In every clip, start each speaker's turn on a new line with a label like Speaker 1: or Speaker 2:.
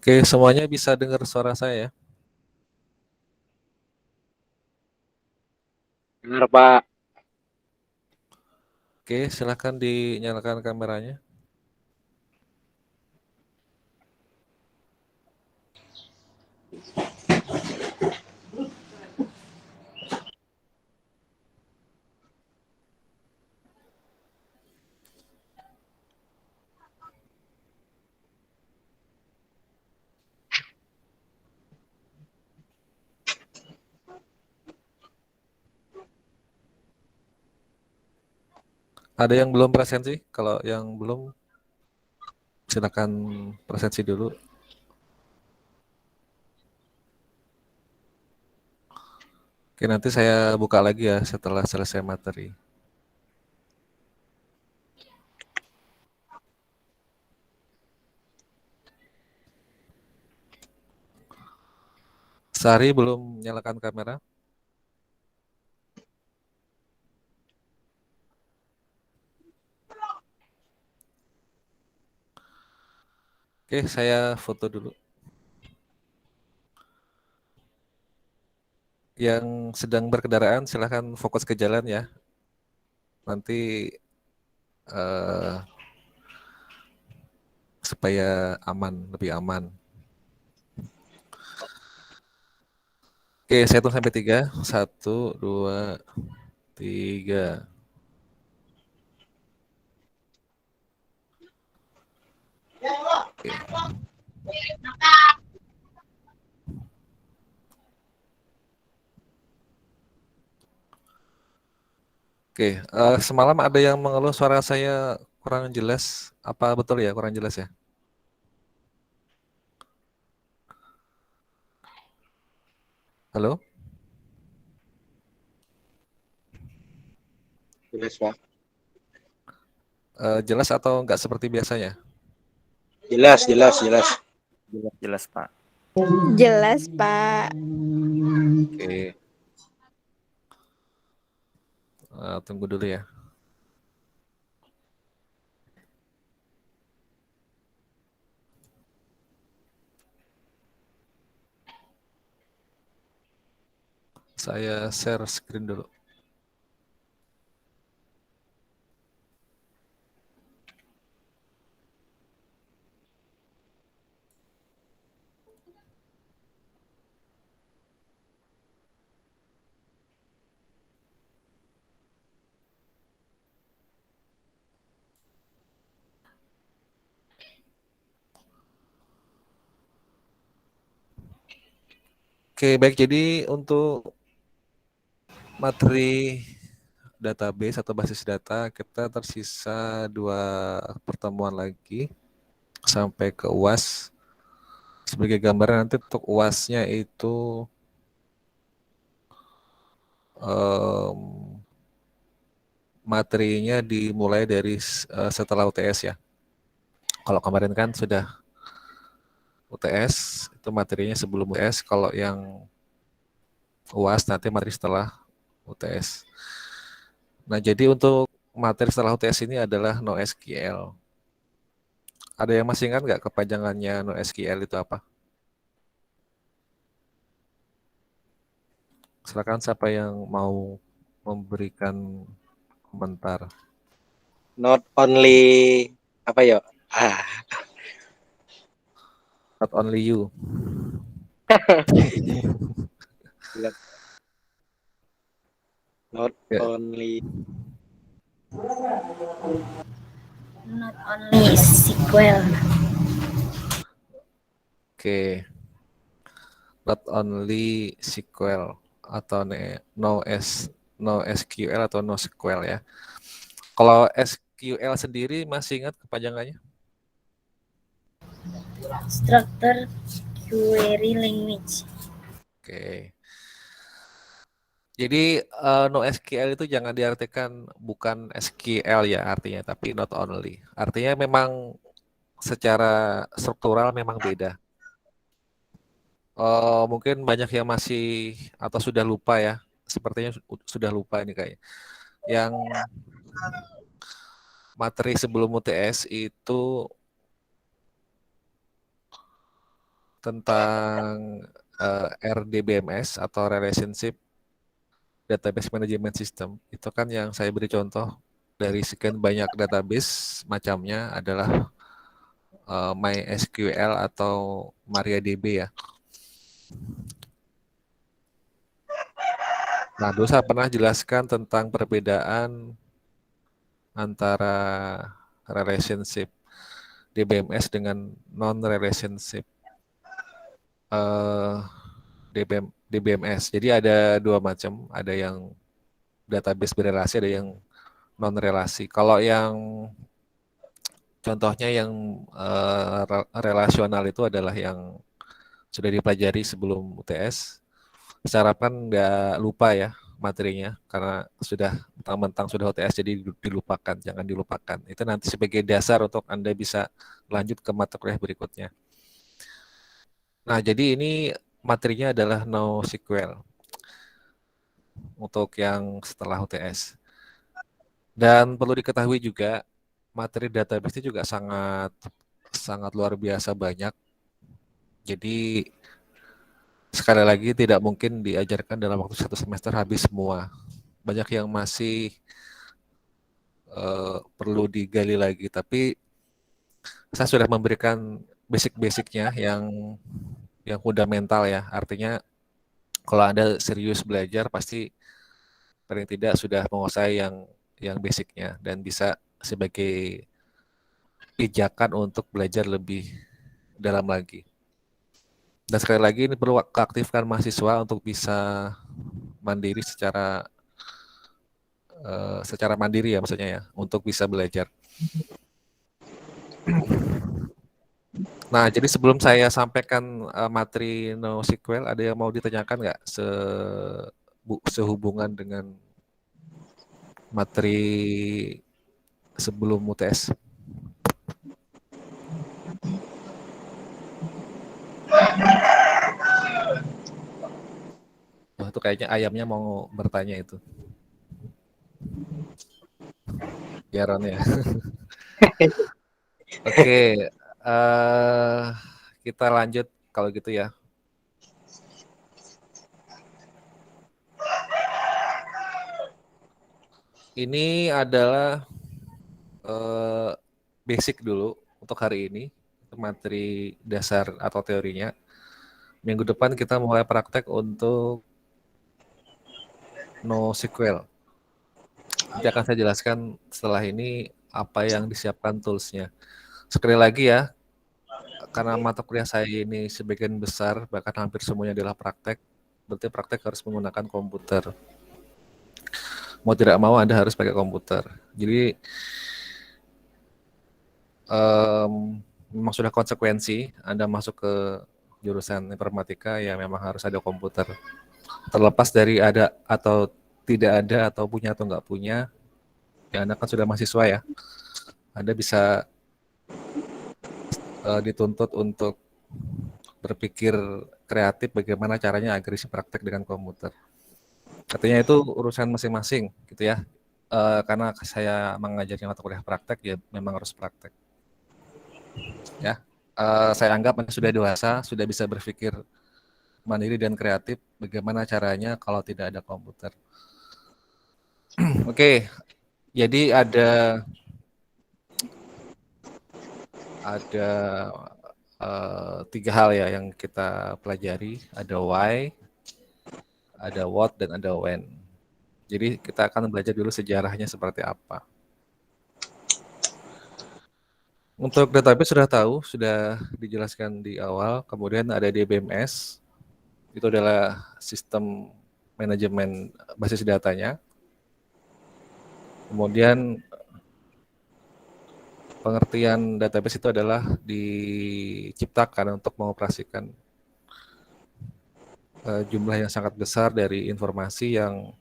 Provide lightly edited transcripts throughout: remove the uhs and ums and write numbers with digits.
Speaker 1: Oke, semuanya bisa dengar suara saya ya?
Speaker 2: Benar, Pak.
Speaker 1: Oke, silakan dinyalakan kameranya. Ada yang belum presensi? Kalau yang belum, silakan presensi dulu. Oke, nanti saya buka lagi ya setelah selesai materi. Sari belum nyalakan kamera? Oke, saya foto dulu. Yang sedang berkendaraan silakan fokus ke jalan ya. Nanti eh, supaya aman, lebih aman. Oke, saya hitung sampai 3. 1, 2, 3. Oke. Oke, semalam ada yang mengeluh suara saya kurang jelas. Apa betul ya kurang jelas ya? Halo?
Speaker 2: Jelas, Pak.
Speaker 1: Jelas atau nggak seperti biasanya?
Speaker 2: Jelas, jelas, jelas.
Speaker 3: Jelas, Pak.
Speaker 4: Jelas, Pak.
Speaker 1: Oke, tunggu dulu ya. Saya share screen dulu. Oke, baik. Jadi untuk materi database atau basis data kita tersisa 2 pertemuan lagi sampai ke UAS. Sebagai gambaran nanti untuk UASnya itu em, materinya dimulai dari setelah UTS ya. Kalau kemarin kan sudah UTS, itu materinya sebelum UTS. Kalau yang UAS nanti materi setelah UTS. Nah, jadi untuk materi setelah UTS ini adalah NoSQL. Ada yang masih ingat nggak kepanjangannya NoSQL itu apa? Silakan siapa yang mau memberikan komentar.
Speaker 2: Not only apa ya? Ah,
Speaker 1: Not only you.
Speaker 2: jelas. Not
Speaker 1: Ya,
Speaker 2: only
Speaker 4: Not only SQL.
Speaker 1: oke. Not only SQL atau no SQL atau no SQL ya. Kalau SQL sendiri masih ingat kepanjangannya?
Speaker 4: Structure Query Language.
Speaker 1: Oke. Jadi NoSQL itu jangan diartikan bukan SQL ya artinya, tapi not only. Artinya memang secara struktural memang beda. Mungkin banyak yang masih atau sudah lupa ya. Sepertinya sudah lupa ini kayak. Yang materi sebelum UTS itu tentang RDBMS atau Relationship Database Management System. Itu kan yang saya beri contoh dari sekian banyak database macamnya adalah MySQL atau MariaDB ya. Nah, dulu saya pernah jelaskan tentang perbedaan antara relationship DBMS dengan non-relationship DBMS. Jadi ada dua macam, ada yang database berelasi, ada yang non-relasi. Kalau yang contohnya yang relasional itu adalah yang sudah dipelajari sebelum UTS. Saya harapkan nggak lupa ya materinya, karena sudah mentang-mentang sudah UTS jadi dilupakan, jangan dilupakan. Itu nanti sebagai dasar untuk Anda bisa lanjut ke mata kuliah berikutnya. Nah, jadi ini materinya adalah NoSQL untuk yang setelah UTS. Dan perlu diketahui juga, materi database itu juga sangat sangat luar biasa banyak. Jadi sekali lagi tidak mungkin diajarkan dalam waktu 1 semester habis semua. Banyak yang masih perlu digali lagi. Tapi saya sudah memberikan basic-basicnya yang fundamental ya. Artinya kalau Anda serius belajar pasti paling tidak sudah menguasai yang basicnya dan bisa sebagai pijakan untuk belajar lebih dalam lagi. Dan sekali lagi ini perlu keaktifkan mahasiswa untuk bisa mandiri secara mandiri ya maksudnya ya, untuk bisa belajar. Nah, jadi sebelum saya sampaikan materi NoSQL, ada yang mau ditanyakan nggak sehubungan dengan materi sebelum UTS? Wah, itu kayaknya ayamnya mau bertanya itu. Yaron ya. Oke, kita lanjut kalau gitu ya. Ini adalah basic dulu untuk hari ini, materi dasar atau teorinya. Minggu depan kita mulai praktek untuk NoSQL. Nanti akan saya jelaskan setelah ini apa yang disiapkan toolsnya. Sekali lagi ya, karena mata kuliah saya ini sebagian besar, bahkan hampir semuanya adalah praktek, berarti praktek harus menggunakan komputer. Mau tidak mau Anda harus pakai komputer. Jadi memang sudah konsekuensi Anda masuk ke jurusan informatika ya memang harus ada komputer. Terlepas dari ada atau tidak ada atau punya atau nggak punya, ya Anda kan sudah mahasiswa ya. Anda bisa dituntut untuk berpikir kreatif bagaimana caranya agar isi praktek dengan komputer. Artinya itu urusan masing-masing gitu ya. Karena saya mengajarnya mata kuliah praktek ya memang harus praktek. Ya, saya anggap Anda sudah dewasa, sudah bisa berpikir mandiri dan kreatif bagaimana caranya kalau tidak ada komputer. Oke, jadi ada tiga hal ya yang kita pelajari, ada why, ada what, dan ada when. Jadi kita akan belajar dulu sejarahnya seperti apa. Untuk database sudah tahu, sudah dijelaskan di awal. Kemudian ada DBMS, itu adalah sistem manajemen basis datanya. Kemudian pengertian database itu adalah diciptakan untuk mengoperasikan jumlah yang sangat besar dari informasi yang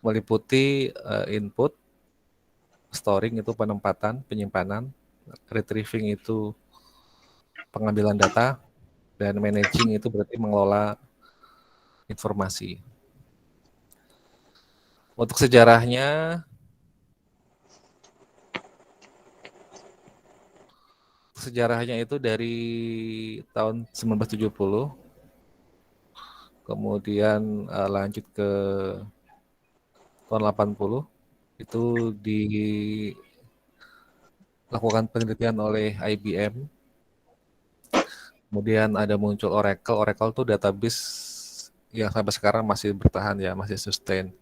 Speaker 1: meliputi input, storing itu penempatan, penyimpanan, retrieving itu pengambilan data, dan managing itu berarti mengelola informasi. Untuk sejarahnya itu dari tahun 1970, kemudian lanjut ke tahun 80, itu dilakukan penelitian oleh IBM. Kemudian ada muncul Oracle. Oracle itu database yang sampai sekarang masih bertahan ya, masih sustain.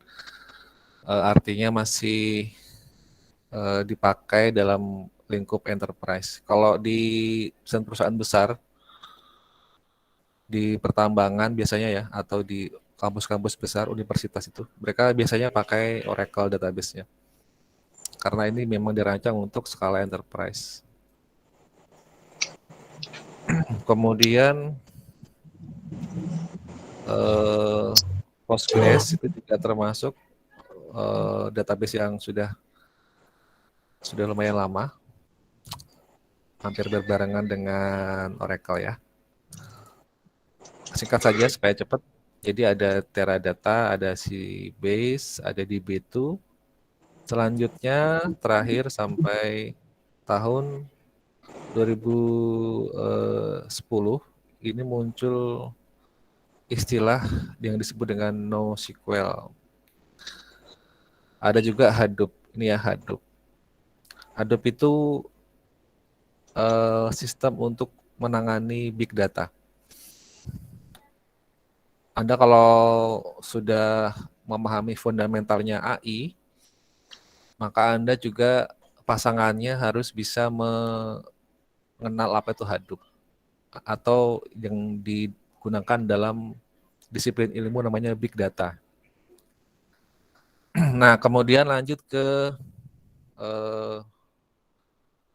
Speaker 1: Artinya masih dipakai dalam lingkup enterprise. Kalau di perusahaan besar, di pertambangan biasanya ya, atau di kampus-kampus besar, universitas itu, mereka biasanya pakai Oracle database-nya. Karena ini memang dirancang untuk skala enterprise. Kemudian Postgres itu juga termasuk database yang sudah lumayan lama, hampir berbarengan dengan Oracle ya. Singkat saja supaya cepat. Jadi ada Teradata, ada Sybase, ada DB2. Selanjutnya terakhir sampai tahun 2010 ini muncul istilah yang disebut dengan NoSQL. Ada juga Hadoop. Ini ya Hadoop. Hadoop itu sistem untuk menangani big data. Anda kalau sudah memahami fundamentalnya AI, maka Anda juga pasangannya harus bisa mengenal apa itu Hadoop, atau yang digunakan dalam disiplin ilmu namanya big data. Nah, kemudian lanjut ke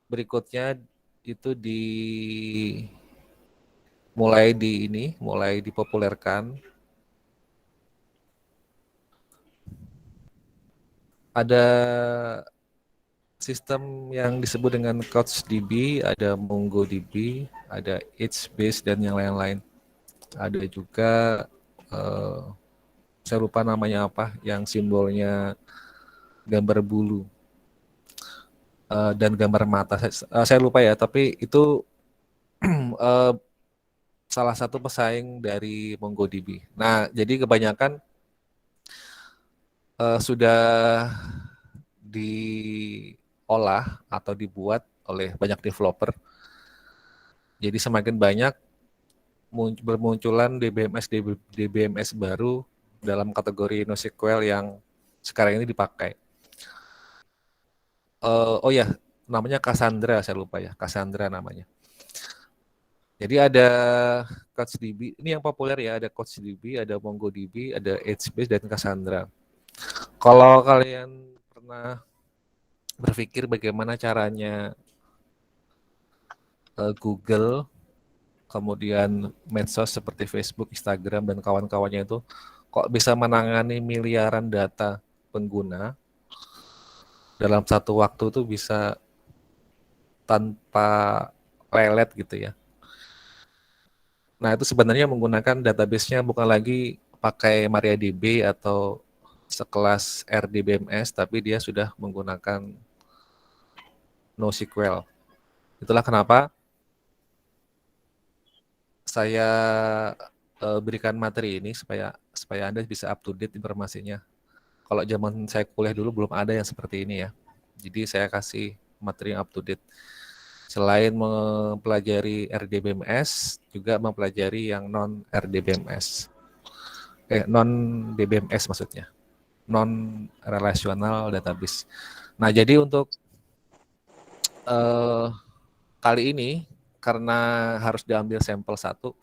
Speaker 1: berikutnya itu mulai dipopulerkan. Ada sistem yang disebut dengan CouchDB, ada MongoDB, ada HBase dan yang lain-lain. Ada juga saya lupa namanya apa, yang simbolnya gambar bulu dan gambar mata. Saya lupa ya, tapi itu salah satu pesaing dari MongoDB. Nah, jadi kebanyakan sudah diolah atau dibuat oleh banyak developer. Jadi semakin banyak bermunculan DBMS baru dalam kategori NoSQL yang sekarang ini dipakai. Oh ya, namanya Cassandra, saya lupa ya, Cassandra namanya. Jadi ada CouchDB, ini yang populer ya, ada CouchDB, ada MongoDB, ada HBase dan Cassandra. Kalau kalian pernah berpikir bagaimana caranya Google, kemudian medsos seperti Facebook, Instagram, dan kawan-kawannya itu kok bisa menangani miliaran data pengguna dalam satu waktu tuh bisa tanpa lelet gitu ya. Nah, itu sebenarnya menggunakan database-nya bukan lagi pakai MariaDB atau sekelas RDBMS, tapi dia sudah menggunakan NoSQL. Itulah kenapa saya berikan materi ini supaya Anda bisa up to date informasinya. Kalau zaman saya kuliah dulu belum ada yang seperti ini ya. Jadi saya kasih materi yang up to date. Selain mempelajari RDBMS, juga mempelajari yang non RDBMS. Non DBMS maksudnya. Non relational database. Nah, jadi untuk kali ini karena harus diambil sampel satu,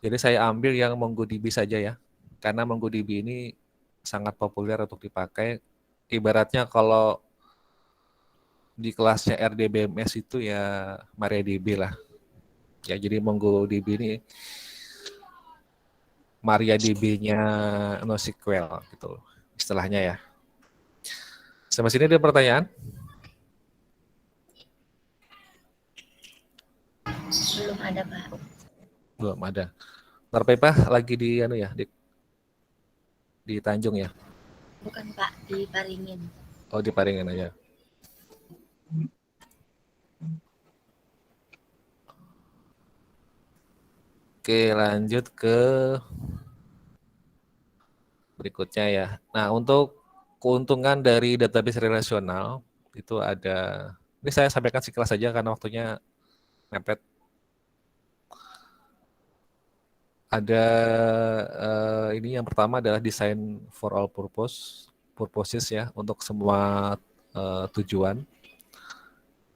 Speaker 1: jadi saya ambil yang MongoDB saja ya. Karena MongoDB ini sangat populer untuk dipakai. Ibaratnya kalau di kelasnya RDBMS itu ya MariaDB lah. Ya, jadi MongoDB ini MariaDB-nya NoSQL gitu istilahnya ya. Sampai sini ada pertanyaan?
Speaker 4: Belum ada, Pak.
Speaker 1: Belum ada. Narpepa lagi di di Tanjung ya?
Speaker 4: Bukan, Pak, di Paringin.
Speaker 1: Oh, di Paringan aja. Oke, lanjut ke berikutnya ya. Nah, untuk keuntungan dari database relasional itu ada, ini saya sampaikan sekilas saja karena waktunya mepet. Ada ini yang pertama adalah design for all purposes ya, untuk semua tujuan.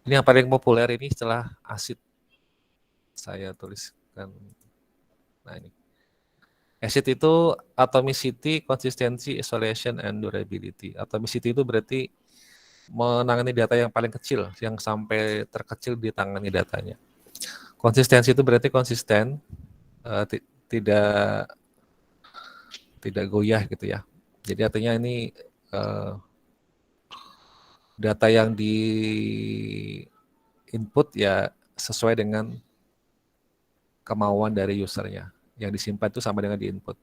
Speaker 1: Ini yang paling populer ini setelah ACID saya tuliskan. Nah ini. ACID itu atomicity, consistency, isolation, and durability. Atomicity itu berarti menangani data yang paling kecil, yang sampai terkecil ditangani datanya. Konsistensi itu berarti konsisten, tidak goyah gitu ya. Jadi artinya ini data yang di input ya sesuai dengan kemauan dari usernya. Yang disimpan itu sama dengan di input.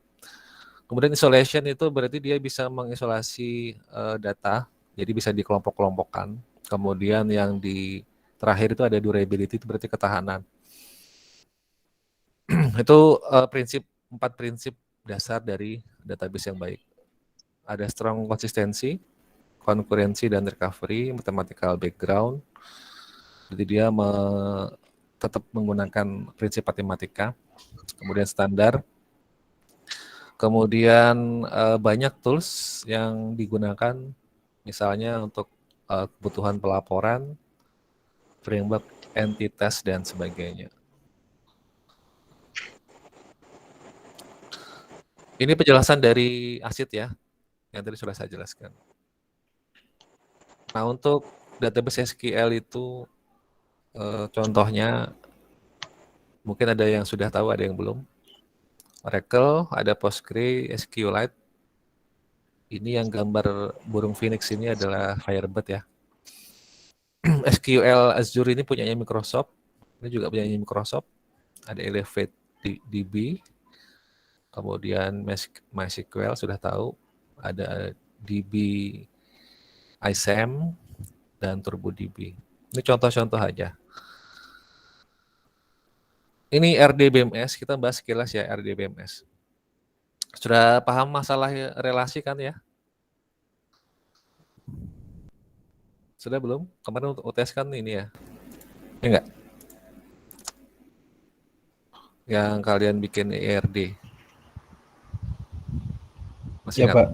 Speaker 1: Kemudian isolation itu berarti dia bisa mengisolasi data, jadi bisa dikelompok-kelompokkan. Kemudian yang di terakhir itu ada durability, itu berarti ketahanan. Itu empat prinsip dasar dari database yang baik. Ada strong konsistensi, konkurensi dan recovery, mathematical background. Jadi dia tetap menggunakan prinsip matematika. Kemudian standar. Kemudian banyak tools yang digunakan, misalnya untuk kebutuhan pelaporan, framework, entitas, dan sebagainya. Ini penjelasan dari ACID ya, yang tadi sudah saya jelaskan. Nah, untuk database SQL itu contohnya, mungkin ada yang sudah tahu, ada yang belum. Oracle, ada Postgre, SQLite. Ini yang gambar burung phoenix ini adalah Firebird ya. SQL Azure ini punyanya Microsoft. Ini juga punyanya Microsoft. Ada Elevate DB. Kemudian MySQL sudah tahu. Ada DB ISAM dan TurboDB. Ini contoh-contoh aja. Ini RDBMS, kita bahas sekilas ya RDBMS. Sudah paham masalah relasi kan ya? Sudah belum? Kemarin untuk UTS kan ini ya? Ya enggak? Yang kalian bikin ERD. Masih ingat?
Speaker 3: Pak.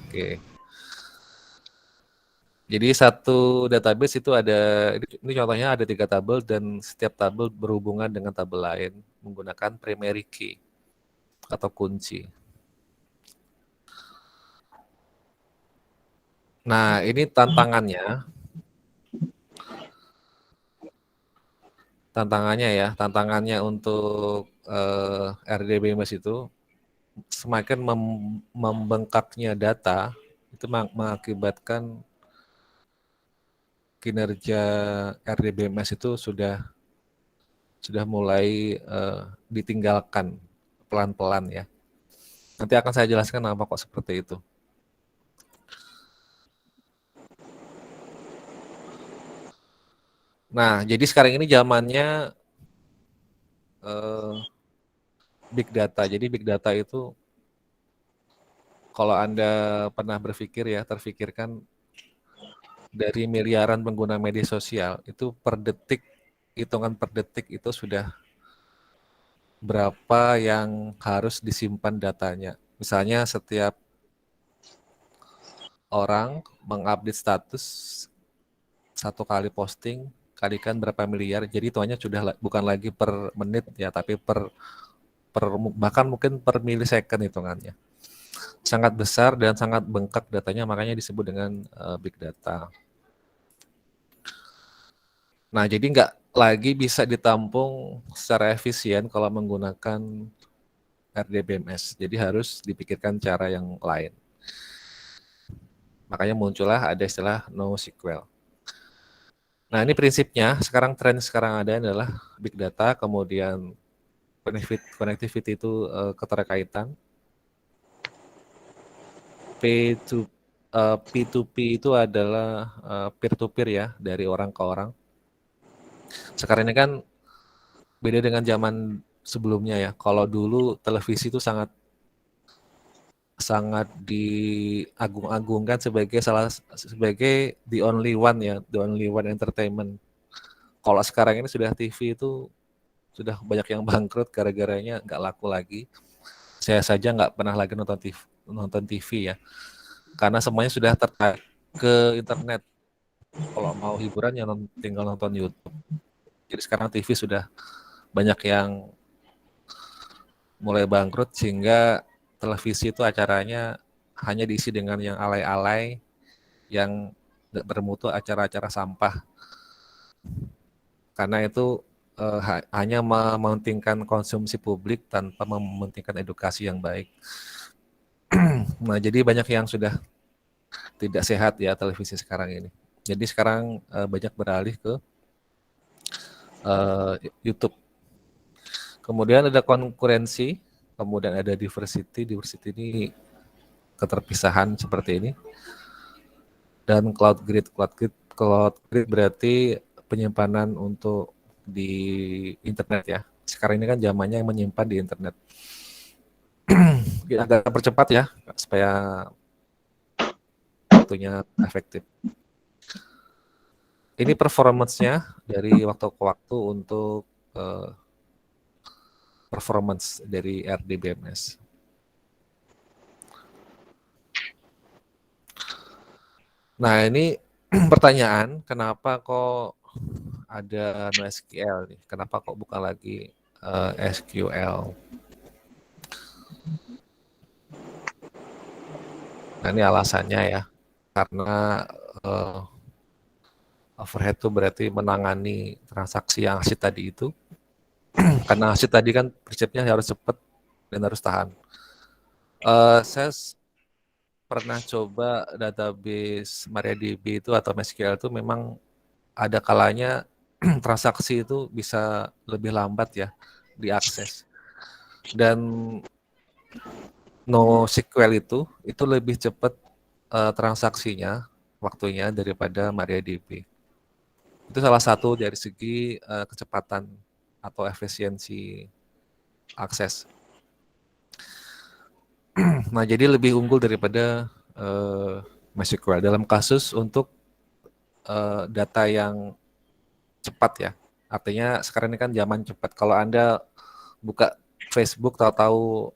Speaker 1: Oke. Jadi satu database itu ada, ini contohnya ada 3 tabel dan setiap tabel berhubungan dengan tabel lain menggunakan primary key atau kunci. Nah, ini tantangannya ya, tantangannya untuk RDBMS itu semakin membengkaknya data itu mengakibatkan kinerja RDBMS itu sudah mulai ditinggalkan pelan-pelan ya. Nanti akan saya jelaskan kenapa kok seperti itu. Nah, jadi sekarang ini zamannya big data. Jadi big data itu kalau Anda pernah terfikirkan dari miliaran pengguna media sosial, itu per detik, hitungan per detik itu sudah berapa yang harus disimpan datanya. Misalnya setiap orang mengupdate status 1 kali posting, kalikan berapa miliar, jadi hitungannya sudah bukan lagi per menit ya, tapi bahkan mungkin per milisecond hitungannya. Sangat besar dan sangat bengkak datanya, makanya disebut dengan big data. Nah, jadi nggak lagi bisa ditampung secara efisien kalau menggunakan RDBMS. Jadi harus dipikirkan cara yang lain. Makanya muncullah ada istilah NoSQL. Nah, ini prinsipnya. Tren sekarang ada adalah big data, kemudian connectivity itu keterkaitan. P2P itu adalah peer-to-peer ya, dari orang ke orang. Sekarang ini kan beda dengan zaman sebelumnya ya. Kalau dulu televisi itu sangat sangat diagung-agungkan sebagai the only one ya, the only one entertainment. Kalau sekarang ini sudah TV itu sudah banyak yang bangkrut gara-garanya nggak laku lagi. Saya saja nggak pernah lagi nonton TV ya, karena semuanya sudah tertarik ke internet. Kalau mau hiburan ya tinggal nonton YouTube. Jadi sekarang TV sudah banyak yang mulai bangkrut sehingga televisi itu acaranya hanya diisi dengan yang alay-alay, yang nggak bermutu acara-acara sampah. Karena itu hanya mementingkan konsumsi publik tanpa mementingkan edukasi yang baik. Nah, jadi banyak yang sudah tidak sehat ya televisi sekarang ini. Jadi sekarang banyak beralih ke YouTube. Kemudian ada konkurensi, kemudian ada diversity. Diversity ini keterpisahan seperti ini. Dan cloud grid berarti penyimpanan untuk di internet ya. Sekarang ini kan zamannya yang menyimpan di internet. Agak percepat ya supaya waktunya efektif. Ini performance-nya dari waktu ke waktu untuk performance dari RDBMS. Nah, ini pertanyaan, kenapa kok ada NoSQL nih? Kenapa kok bukan lagi SQL? Nah, ini alasannya ya. Karena overhead itu berarti menangani transaksi yang asyik tadi itu. Karena asyik tadi kan prinsipnya harus cepat dan harus tahan. Saya pernah coba database MariaDB itu atau MySQL itu memang ada kalanya transaksi itu bisa lebih lambat ya diakses. Dan NoSQL itu lebih cepat transaksinya, waktunya daripada MariaDB. Itu salah satu dari segi kecepatan atau efisiensi akses. Nah, jadi lebih unggul daripada MySQL dalam kasus untuk data yang cepat ya. Artinya sekarang ini kan zaman cepat. Kalau Anda buka Facebook tahu-tahu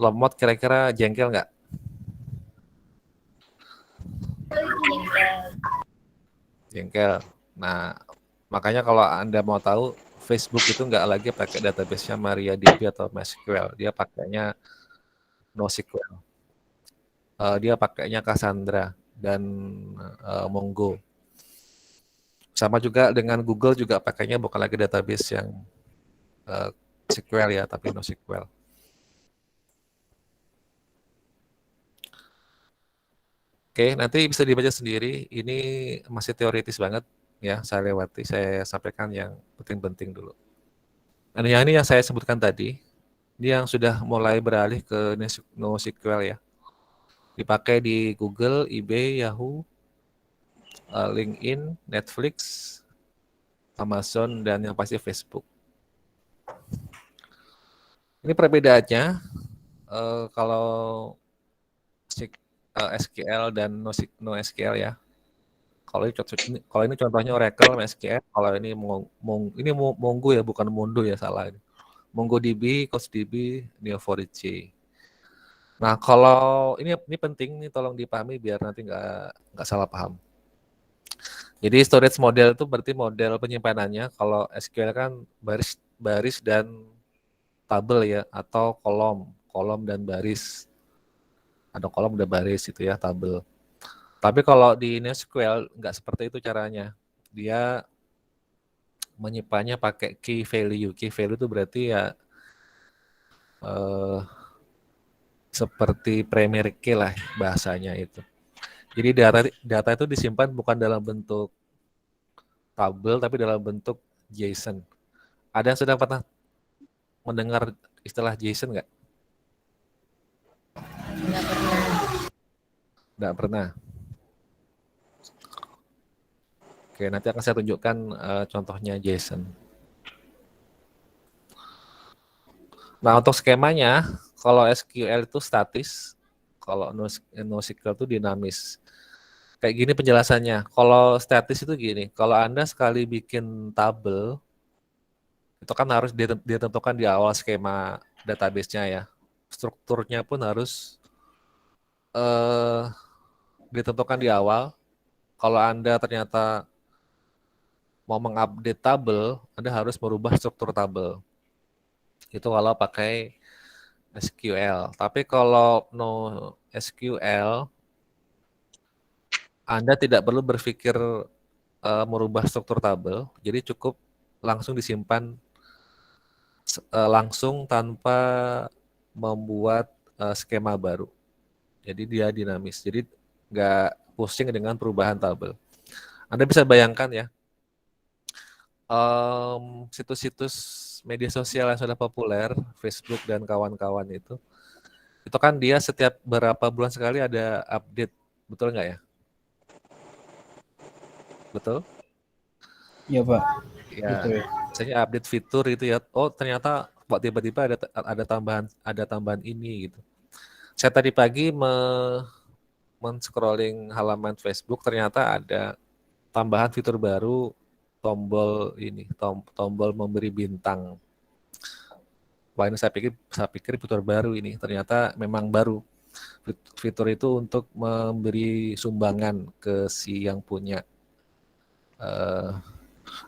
Speaker 1: lemot, kira-kira jengkel nggak? Jengkel. Nah, makanya kalau Anda mau tahu, Facebook itu nggak lagi pakai database-nya MariaDB atau MySQL. Dia pakainya NoSQL. Dia pakainya Cassandra dan Mongo. Sama juga dengan Google juga pakainya bukan lagi database yang SQL ya, tapi NoSQL. Oke, nanti bisa dibaca sendiri. Ini masih teoritis banget ya, saya lewati. Saya sampaikan yang penting-penting dulu. Nah, ini yang saya sebutkan tadi, ini yang sudah mulai beralih ke NoSQL ya. Dipakai di Google, eBay, Yahoo, LinkedIn, Netflix, Amazon, dan yang pasti Facebook. Ini perbedaannya kalau SQL dan NoSQL ya. Kalau ini contohnya Oracle, MySQL. Kalau ini Mongo ya, bukan Mondo ya, salah. MongoDB, CouchDB, Neo4j. Nah, kalau ini penting nih, tolong dipahami biar nanti nggak salah paham. Jadi storage model itu berarti model penyimpanannya. Kalau SQL kan baris dan tabel ya, atau kolom dan baris. Ada kolom ada baris itu ya, tabel. Tapi kalau di NoSQL nggak seperti itu caranya. Dia menyimpannya pakai key value. Key value itu berarti ya seperti primary key lah bahasanya itu. Jadi data itu disimpan bukan dalam bentuk tabel tapi dalam bentuk JSON. Ada yang sudah pernah mendengar istilah JSON nggak?
Speaker 4: Nggak pernah.
Speaker 1: Nggak pernah. Oke, nanti akan saya tunjukkan contohnya JSON. Nah, untuk skemanya, kalau SQL itu statis, kalau NoSQL itu dinamis. Kayak gini penjelasannya. Kalau statis itu gini, kalau Anda sekali bikin tabel, itu kan harus ditentukan di awal skema database-nya ya. Strukturnya pun harus eh, ditentukan di awal. Kalau Anda ternyata mau mengupdate tabel, Anda harus merubah struktur tabel. Itu kalau pakai SQL. Tapi kalau no SQL, Anda tidak perlu berpikir merubah struktur tabel, jadi cukup langsung disimpan langsung tanpa membuat skema baru. Jadi dia dinamis. Jadi nggak pusing dengan perubahan tabel. Anda bisa bayangkan ya, situs-situs media sosial yang sudah populer, Facebook dan kawan-kawan itu kan dia setiap berapa bulan sekali ada update, betul nggak ya? Betul?
Speaker 3: Iya Pak,
Speaker 1: Ya,
Speaker 3: betul.
Speaker 1: misalnya update fitur itu ya. Oh ternyata kok tiba-tiba ada tambahan ini gitu. Saya tadi pagi men-scrolling halaman Facebook, ternyata ada tambahan fitur baru, tombol ini, tombol memberi bintang. Wah ini saya pikir fitur baru ini, ternyata memang baru. Fitur itu untuk memberi sumbangan ke si yang punya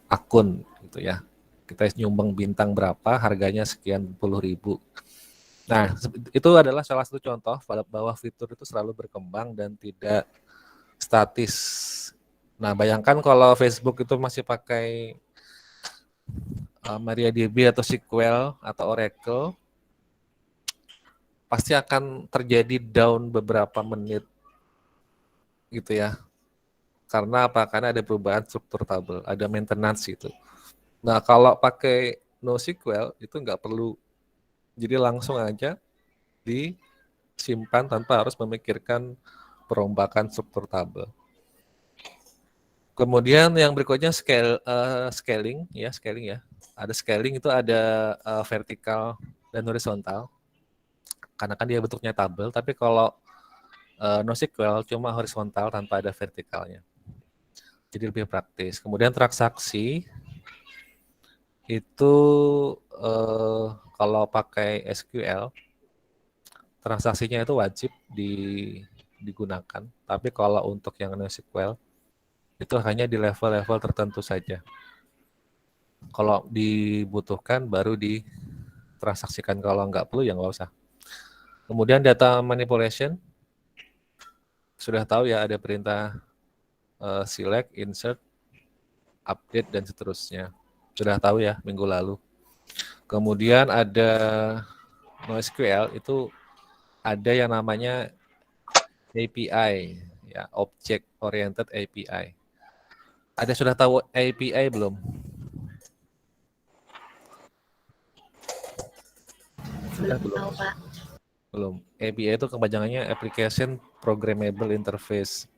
Speaker 1: akun gitu ya. Kita nyumbang bintang berapa, harganya sekian puluh ribu. Nah, itu adalah salah satu contoh bahwa fitur itu selalu berkembang dan tidak statis. Nah, bayangkan kalau Facebook itu masih pakai MariaDB atau SQL atau Oracle, pasti akan terjadi down beberapa menit gitu ya. Karena apa? Karena ada perubahan struktur tabel, ada maintenance itu. Nah, kalau pakai NoSQL itu nggak perlu, jadi langsung aja disimpan tanpa harus memikirkan perombakan struktur tabel. Kemudian yang berikutnya scaling ya. Ada scaling itu ada vertikal dan horizontal. Karena kan dia bentuknya tabel, tapi kalau NoSQL cuma horizontal tanpa ada vertikalnya. Jadi lebih praktis. Kemudian transaksi itu kalau pakai SQL transaksinya itu wajib digunakan. Tapi kalau untuk yang NoSQL itu hanya di level-level tertentu saja. Kalau dibutuhkan baru ditransaksikan, kalau nggak perlu ya nggak usah. Kemudian data manipulation, sudah tahu ya ada perintah select, insert, update, dan seterusnya. Sudah tahu ya minggu lalu. Kemudian ada NoSQL, itu ada yang namanya API, ya, Object Oriented API. Ada sudah tahu API belum? Sudah belum?
Speaker 4: Tahu Pak.
Speaker 1: Belum. API itu kepanjangannya Application Programmable Interface.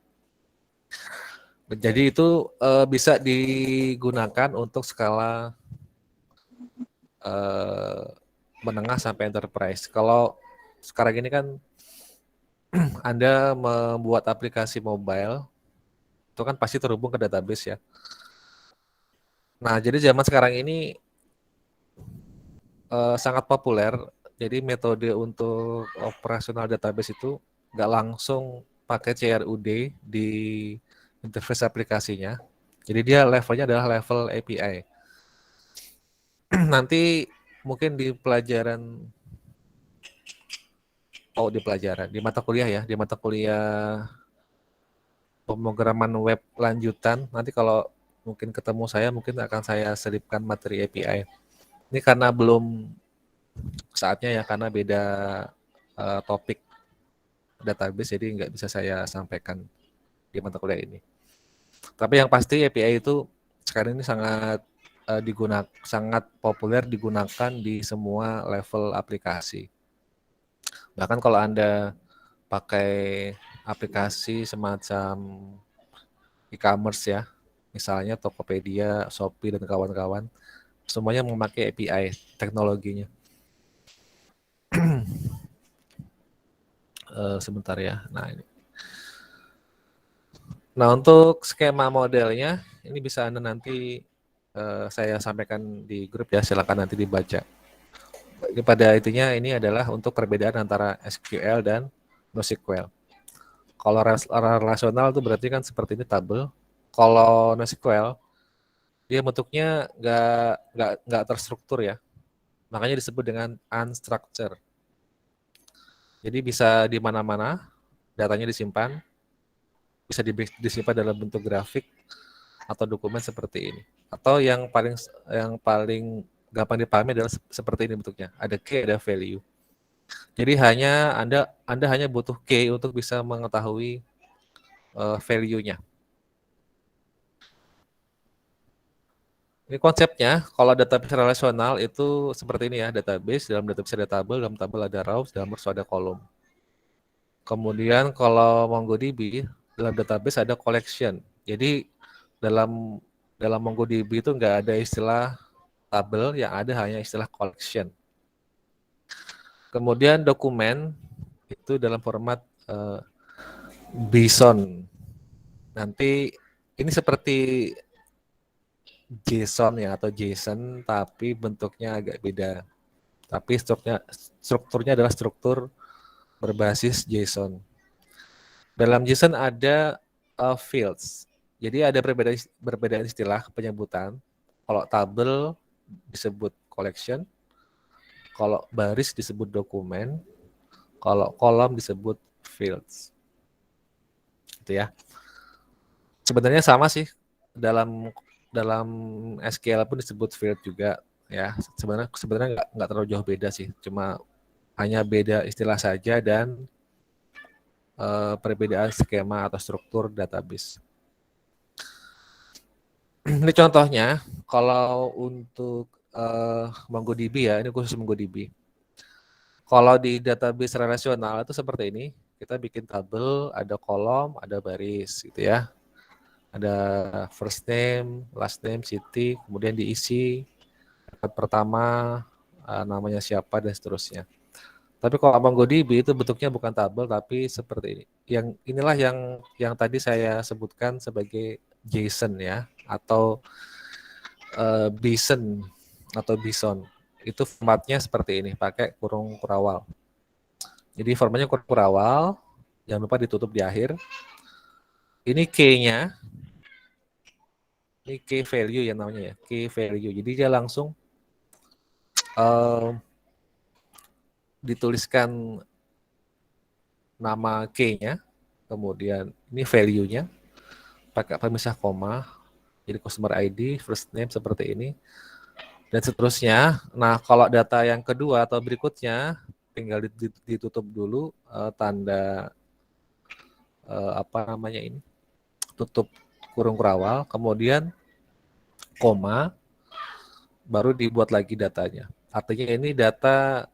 Speaker 1: Jadi itu bisa digunakan untuk skala menengah sampai enterprise. Kalau sekarang ini kan Anda membuat aplikasi mobile, itu kan pasti terhubung ke database ya. Nah, jadi zaman sekarang ini sangat populer. Jadi metode untuk operasional database itu nggak langsung pakai CRUD di interface aplikasinya. Jadi dia levelnya adalah level API. Nanti mungkin di mata kuliah ya, di mata kuliah pemrograman web lanjutan, nanti kalau mungkin ketemu saya, mungkin akan saya selipkan materi API. Ini karena belum saatnya ya, karena beda topik database, jadi nggak bisa saya sampaikan di mata kuliah ini. Tapi yang pasti API itu sekarang ini sangat populer digunakan di semua level aplikasi. Bahkan kalau Anda pakai aplikasi semacam e-commerce ya, misalnya Tokopedia, Shopee, dan kawan-kawan, semuanya memakai API teknologinya. Sebentar ya. Nah, ini. Nah, untuk skema modelnya ini bisa Anda nanti saya sampaikan di grup ya, silakan nanti dibaca. Jadi pada intinya ini adalah untuk perbedaan antara SQL dan NoSQL. Kalau relasional itu berarti kan seperti ini tabel. Kalau NoSQL dia bentuknya nggak terstruktur ya. Makanya disebut dengan unstructured. Jadi bisa di mana-mana datanya disimpan, bisa disimpan dalam bentuk grafik atau dokumen seperti ini. Atau yang paling gampang dipahami adalah seperti ini bentuknya. Ada key, ada value. Jadi Anda hanya butuh key untuk bisa mengetahui value-nya. Ini konsepnya, kalau database relasional itu seperti ini ya, database, dalam database ada dalam tabel ada rows, dalam rows ada kolom. Kemudian kalau MongoDB, dalam database ada collection. Jadi dalam MongoDB itu nggak ada istilah tabel, yang ada hanya istilah collection. Kemudian dokumen itu dalam format JSON. Nanti ini seperti JSON ya atau JSON, tapi bentuknya agak beda. Tapi strukturnya adalah struktur berbasis JSON. Dalam JSON ada fields. Jadi ada perbedaan istilah penyebutan. Kalau tabel disebut collection, kalau baris disebut dokumen, kalau kolom disebut fields. Gitu ya. Sebenarnya sama sih, dalam SQL pun disebut field juga ya. Sebenarnya nggak terlalu jauh beda sih, cuma hanya beda istilah saja dan perbedaan skema atau struktur database. Ini contohnya, kalau untuk MongoDB ya, ini khusus MongoDB. Kalau di database relasional itu seperti ini, kita bikin tabel, ada kolom, ada baris gitu ya. Ada first name, last name, city, kemudian diisi pertama namanya siapa dan seterusnya. Tapi kalau MongoDB itu bentuknya bukan tabel tapi seperti ini. Yang inilah yang tadi saya sebutkan sebagai JSON ya atau BSON atau BSON. Itu formatnya seperti ini, pakai kurung kurawal. Jadi formatnya kurung kurawal, jangan lupa ditutup di akhir. Ini key-nya. Ini key value yang namanya ya, key value. Jadi dia langsung dituliskan nama key-nya, kemudian ini value-nya, pakai pemisah koma, jadi customer ID, first name seperti ini, dan seterusnya. Nah, kalau data yang kedua atau berikutnya, tinggal ditutup dulu tanda apa namanya ini, tutup kurung kurawal, kemudian koma, baru dibuat lagi datanya. Artinya ini data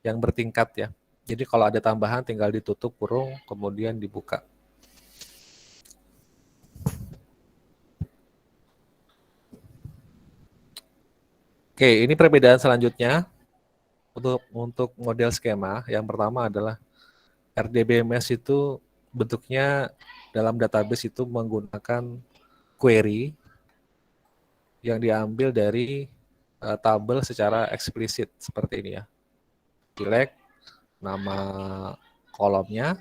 Speaker 1: yang bertingkat ya. Jadi kalau ada tambahan tinggal ditutup kurung, kemudian dibuka. Oke, ini perbedaan selanjutnya untuk model skema. Yang pertama adalah RDBMS itu bentuknya dalam database itu menggunakan query yang diambil dari tabel secara eksplisit seperti ini ya. Select nama kolomnya,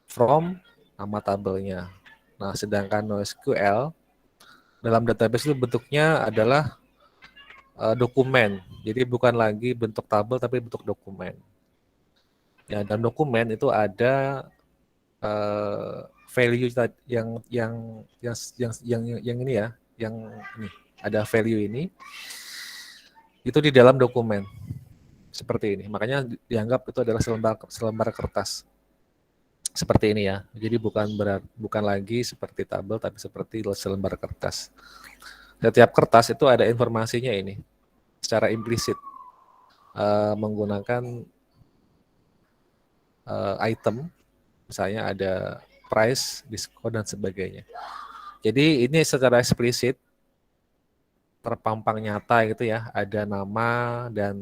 Speaker 1: from nama tabelnya. Nah, sedangkan NoSQL dalam database itu bentuknya adalah dokumen. Jadi bukan lagi bentuk tabel tapi bentuk dokumen. Ya, dan dokumen itu ada value yang ini ya, yang ini ada value ini itu di dalam dokumen seperti ini. Makanya dianggap itu adalah selembar kertas seperti ini ya. Jadi bukan lagi seperti tabel tapi seperti selembar kertas. Setiap kertas itu ada informasinya ini secara implisit menggunakan item, misalnya ada price, diskon dan sebagainya. Jadi ini secara eksplisit terpampang nyata gitu ya, ada nama dan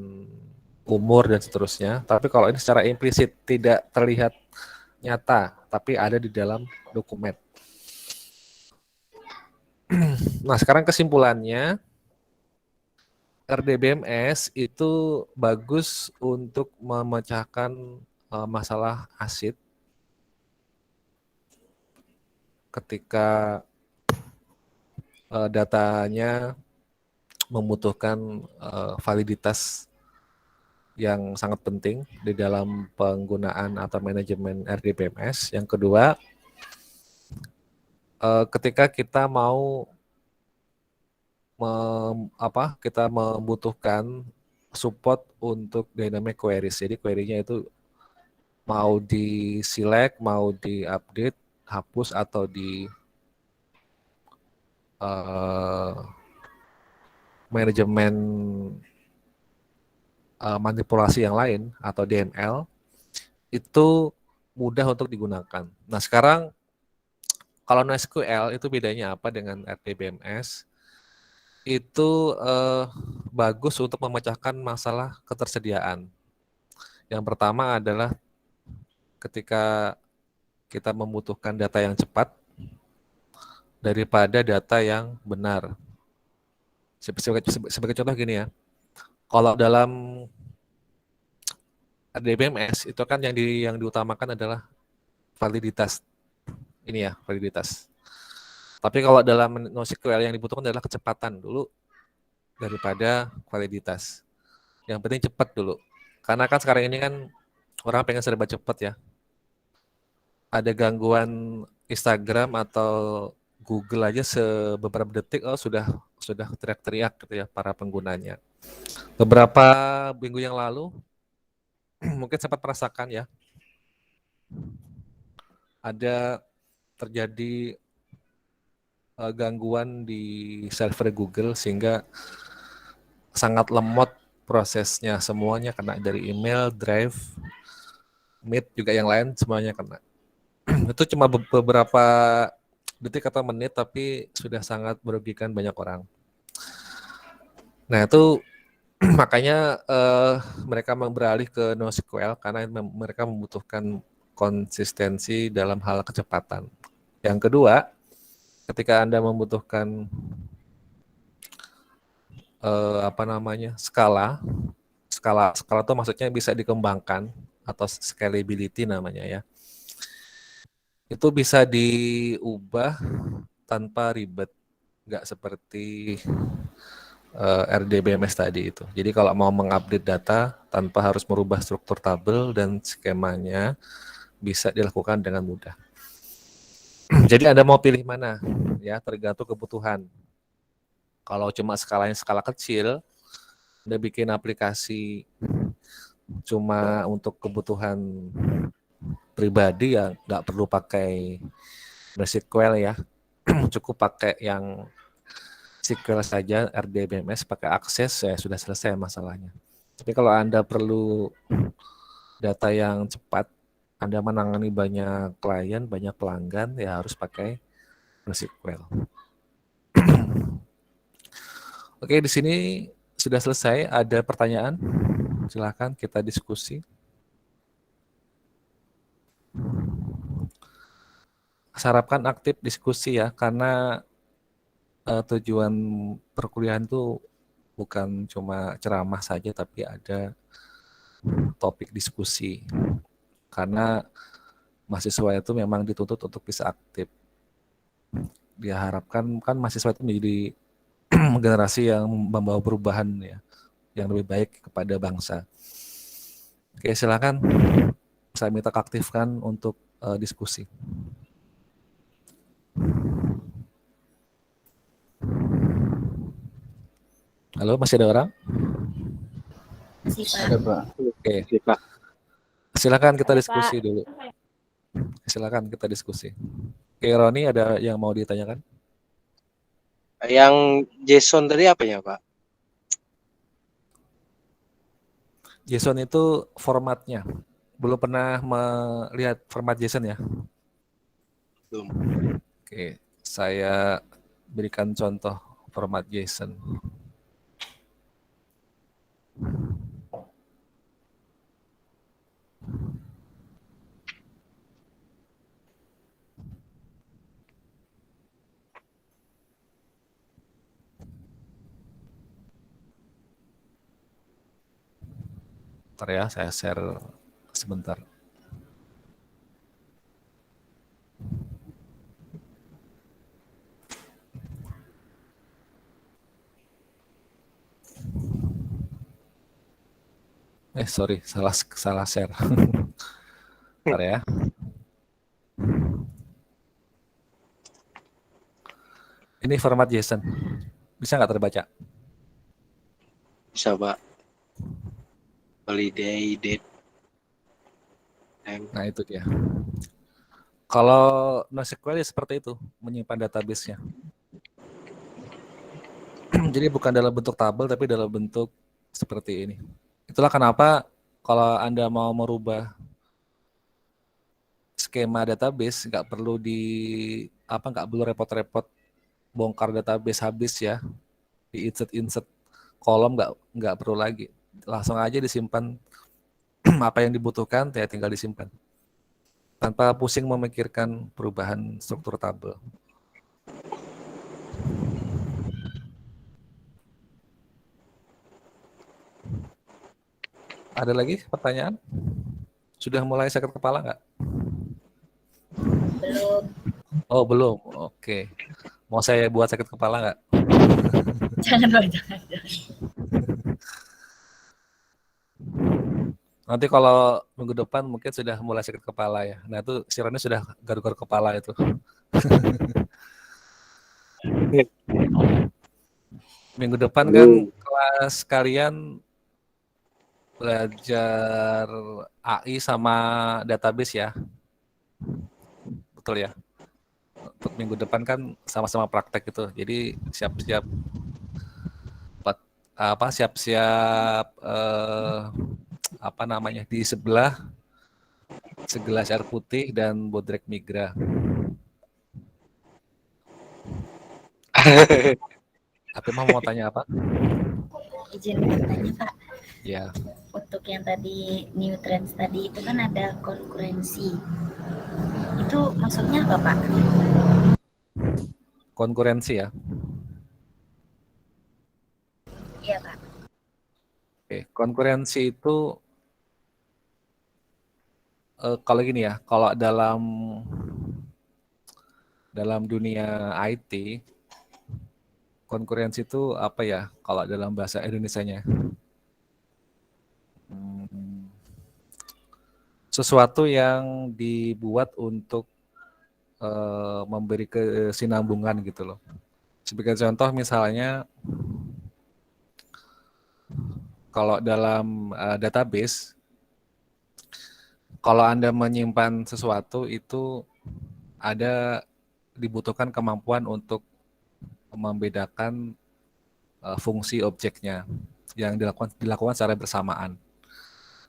Speaker 1: umur dan seterusnya. Tapi kalau ini secara implisit tidak terlihat nyata, tapi ada di dalam dokumen. Nah, sekarang kesimpulannya, RDBMS itu bagus untuk memecahkan masalah asid ketika datanya membutuhkan validitas yang sangat penting di dalam penggunaan atau manajemen RDBMS. Yang kedua, ketika kita mau kita membutuhkan support untuk dynamic queries. Jadi query-nya itu mau di select, mau di update, hapus atau di manajemen manipulasi yang lain atau DML itu mudah untuk digunakan. Nah, sekarang kalau NoSQL itu bedanya apa dengan RDBMS? Itu bagus untuk memecahkan masalah ketersediaan. Yang pertama adalah ketika kita membutuhkan data yang cepat daripada data yang benar. Sebagai contoh gini ya, kalau dalam RDBMS itu kan yang diutamakan adalah validitas. Ini ya, validitas. Tapi kalau dalam NoSQL yang dibutuhkan adalah kecepatan dulu daripada validitas. Yang penting cepat dulu. Karena kan sekarang ini kan orang pengen serba cepat ya. Ada gangguan Instagram atau Google aja beberapa detik sudah teriak-teriak gitu ya para penggunanya. Beberapa minggu yang lalu mungkin sempat merasakan ya, ada terjadi gangguan di server Google sehingga sangat lemot prosesnya, semuanya kena, dari email, Drive, Meet juga yang lain semuanya kena. Itu cuma beberapa detik atau menit tapi sudah sangat merugikan banyak orang. Nah, itu makanya mereka beralih ke NoSQL karena mereka membutuhkan konsistensi dalam hal kecepatan. Yang kedua, ketika Anda membutuhkan skala itu maksudnya bisa dikembangkan atau scalability namanya ya. Itu bisa diubah tanpa ribet, nggak seperti RDBMS tadi itu. Jadi kalau mau mengupdate data tanpa harus merubah struktur tabel dan skemanya bisa dilakukan dengan mudah. Jadi Anda mau pilih mana? Ya, tergantung kebutuhan. Kalau cuma skalanya skala kecil, Anda bikin aplikasi cuma untuk kebutuhan pribadi ya nggak perlu pakai NoSQL ya. Cukup pakai yang SQL saja, RDBMS pakai akses ya sudah selesai masalahnya. Tapi kalau Anda perlu data yang cepat, Anda menangani banyak klien, banyak pelanggan, ya harus pakai NoSQL. Oke, di sini sudah selesai. Ada pertanyaan? Silakan kita diskusi. Harapkan aktif diskusi ya, karena tujuan perkuliahan itu bukan cuma ceramah saja, tapi ada topik diskusi. Karena mahasiswa itu memang dituntut untuk bisa aktif. Diharapkan kan mahasiswa itu menjadi generasi yang membawa perubahan ya, yang lebih baik kepada bangsa. Oke, silakan saya minta aktifkan untuk diskusi. Halo, masih ada orang?
Speaker 4: Masih Pak.
Speaker 3: Ada Pak.
Speaker 1: Oke,
Speaker 2: Pak.
Speaker 1: silakan kita
Speaker 5: Ada,
Speaker 1: diskusi
Speaker 5: Pak.
Speaker 1: dulu. Silakan kita diskusi. Oke, Roni, ada yang mau ditanyakan?
Speaker 2: Yang JSON tadi apa ya, Pak?
Speaker 1: JSON itu formatnya. Belum pernah melihat format JSON ya?
Speaker 2: Belum.
Speaker 1: Oke, saya berikan contoh format JSON. Ntar ya, saya share sebentar. Sorry, salah share. Ntar ya. Ini format JSON. Bisa nggak terbaca?
Speaker 2: Bisa, Pak. Holiday date time.
Speaker 1: Nah, itu dia. Kalau NoSQL ya seperti itu, menyimpan database-nya. Jadi bukan dalam bentuk tabel, tapi dalam bentuk seperti ini. Itulah kenapa kalau Anda mau merubah skema database, nggak perlu nggak perlu repot-repot bongkar database habis ya, di insert kolom nggak perlu lagi, langsung aja disimpan apa yang dibutuhkan, ya tinggal disimpan tanpa pusing memikirkan perubahan struktur tabel. Ada lagi pertanyaan? Sudah mulai sakit kepala nggak?
Speaker 4: Belum.
Speaker 1: Oh belum, oke. Mau saya buat sakit kepala nggak?
Speaker 4: Jangan Pak, jangan.
Speaker 1: Nanti kalau minggu depan mungkin sudah mulai sakit kepala ya. Nah itu si Roni sudah garuk-garuk kepala itu. Minggu depan kan kelas kalian belajar AI sama database ya. Betul ya. Untuk minggu depan kan sama-sama praktek itu. Jadi siap-siap siap-siap di sebelah segelas air putih dan bodrek migra. Tapi mau tanya apa?
Speaker 4: Izin bertanya Pak.
Speaker 1: Ya.
Speaker 4: Untuk yang tadi new trends tadi itu kan ada konkurensi. Itu maksudnya apa Pak?
Speaker 1: Konkurensi ya.
Speaker 4: Iya Pak.
Speaker 1: Oke, konkurensi itu kalau gini ya, kalau dalam dunia IT, konkurensi itu apa ya? Kalau dalam bahasa Indonesianya, sesuatu yang dibuat untuk memberi kesinambungan gitu loh. Sebagai contoh misalnya, kalau dalam database, kalau Anda menyimpan sesuatu itu dibutuhkan kemampuan untuk membedakan fungsi objeknya yang dilakukan secara bersamaan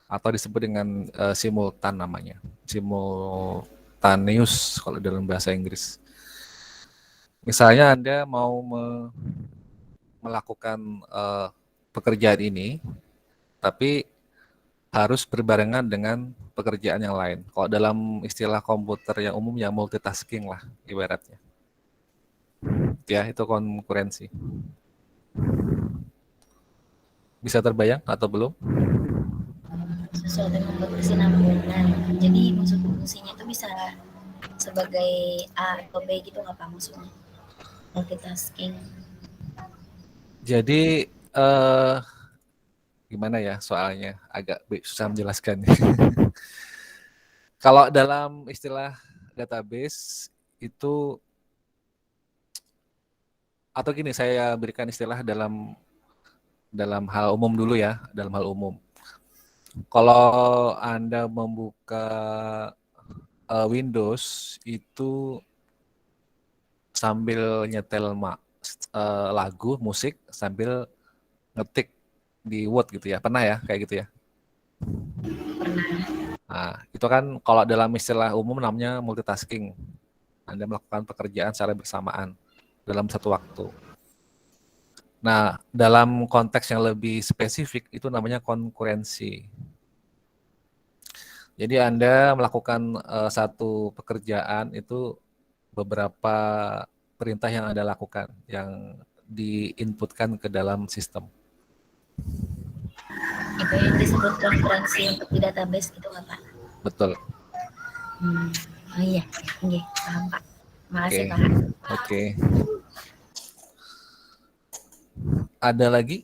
Speaker 1: atau disebut dengan simultan namanya, simultaneous kalau dalam bahasa Inggris. Misalnya Anda mau melakukan pekerjaan ini, tapi harus berbarengan dengan pekerjaan yang lain. Kalau dalam istilah komputer yang umum ya multitasking lah ibaratnya. Ya, itu konkurensi. Bisa terbayang atau belum?
Speaker 4: Sesuatu yang membuat kesinambungan. Jadi maksud fungsinya itu bisa sebagai A atau B gitu nggak Pak maksudnya? Multitasking.
Speaker 1: Jadi gimana ya soalnya agak susah menjelaskan. Kalau dalam istilah database itu, atau gini saya berikan istilah dalam hal umum dulu ya, dalam hal umum. Kalau Anda membuka Windows itu sambil nyetel lagu, musik, sambil ngetik di Word gitu ya. Pernah ya kayak gitu ya? Nah, itu kan kalau dalam istilah umum namanya multitasking. Anda melakukan pekerjaan secara bersamaan dalam satu waktu. Nah, dalam konteks yang lebih spesifik itu namanya konkurensi. Jadi Anda melakukan satu pekerjaan itu beberapa perintah yang Anda lakukan, yang diinputkan ke dalam sistem.
Speaker 4: Itu yang disebut konferensi untuk di database gitu kan Pak?
Speaker 1: Betul.
Speaker 4: Oh iya, oke, paham Pak. Makasih
Speaker 1: Oke.
Speaker 4: Pak.
Speaker 1: Oke. Ada lagi?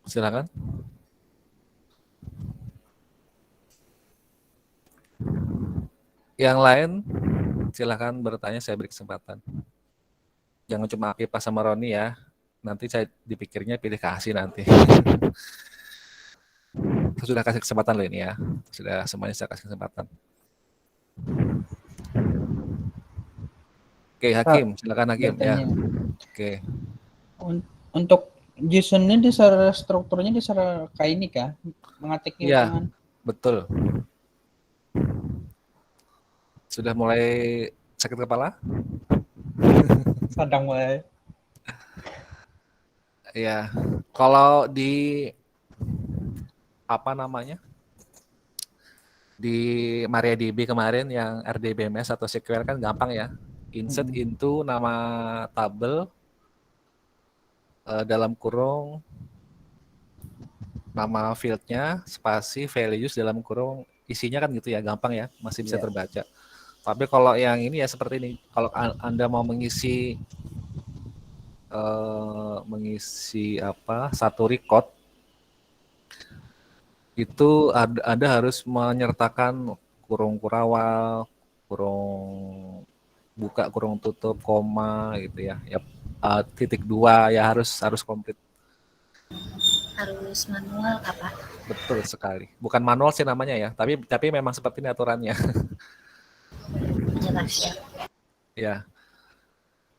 Speaker 1: Silakan. Yang lain silakan bertanya, saya beri kesempatan. Jangan cuma Akifah sama Roni ya. Nanti saya dipikirnya pilih kasih nanti. Saya sudah kasih kesempatan loh ini ya. Sudah semuanya saya kasih kesempatan. Oke, Hakim, silakan Hakim ya.
Speaker 3: Bertanya.
Speaker 1: Oke.
Speaker 3: Untuk JSON-nya secara strukturnya secara kayak ini kah? Mengetik
Speaker 1: Iya,
Speaker 3: hitungan.
Speaker 1: betul. Sudah mulai sakit kepala?
Speaker 3: Sadang mulai.
Speaker 1: Ya, kalau di apa namanya? Di MariaDB kemarin yang RDBMS atau SQL kan gampang ya. Insert into nama tabel dalam kurung nama fieldnya, spasi, values dalam kurung isinya kan gitu ya, gampang ya, masih bisa terbaca. Tapi kalau yang ini ya seperti ini, kalau Anda mau mengisi satu record, itu Anda harus menyertakan kurung kurawal, kurung buka, kurung tutup, koma gitu ya. Titik 2 ya harus komplit.
Speaker 4: Harus manual kah Pak?
Speaker 1: Betul sekali. Bukan manual sih namanya ya, tapi memang seperti ini aturannya.
Speaker 4: Jelas ya.
Speaker 1: Ya.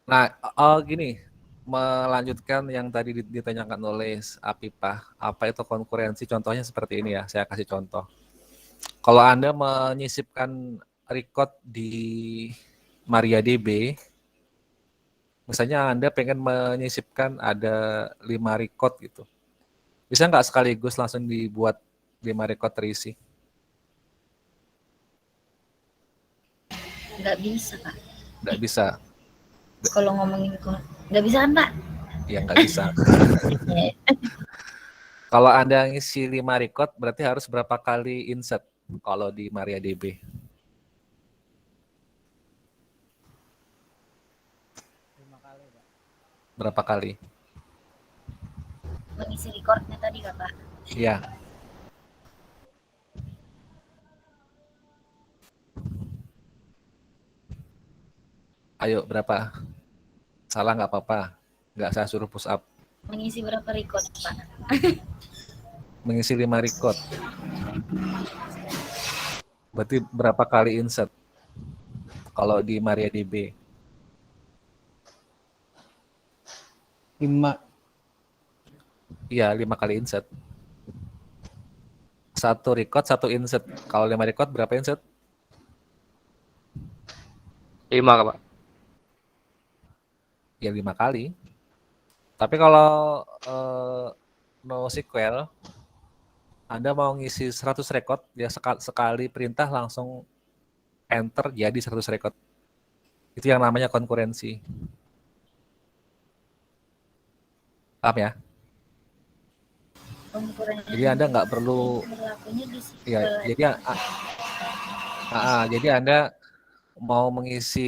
Speaker 1: Nah, gini, melanjutkan yang tadi ditanyakan oleh Apipah, apa itu konkurensi? Contohnya seperti ini ya, saya kasih contoh. Kalau Anda menyisipkan record di MariaDB, misalnya Anda pengen menyisipkan ada 5 record gitu. Bisa nggak sekaligus langsung dibuat 5 record terisi?
Speaker 4: Nggak bisa Pak.
Speaker 1: Nggak bisa.
Speaker 4: Kalau ngomongin kok nggak bisa kan Pak?
Speaker 1: Ya nggak bisa. Kalau Anda ngisi 5 record, berarti harus berapa kali insert kalau di MariaDB? Berapa kali?
Speaker 4: Mengisi recordnya tadi kah Pak?
Speaker 1: Iya. Ayo berapa? Salah nggak apa-apa. Nggak saya suruh push up.
Speaker 4: Mengisi berapa record Pak?
Speaker 1: Mengisi 5 record. Berarti berapa kali insert? Kalau di MariaDB.
Speaker 3: 5.
Speaker 1: Iya, 5 kali insert. 1 record, 1 insert. Kalau 5 record berapa insert?
Speaker 2: 5 Pak.
Speaker 1: Ya 5 kali. Tapi kalau NoSQL, Anda mau ngisi 100 record, ya sekali perintah langsung enter jadi 100 record. Itu yang namanya konkurensi. Paham ya? Jadi Anda nggak perlu, ya, jadi Anda mau mengisi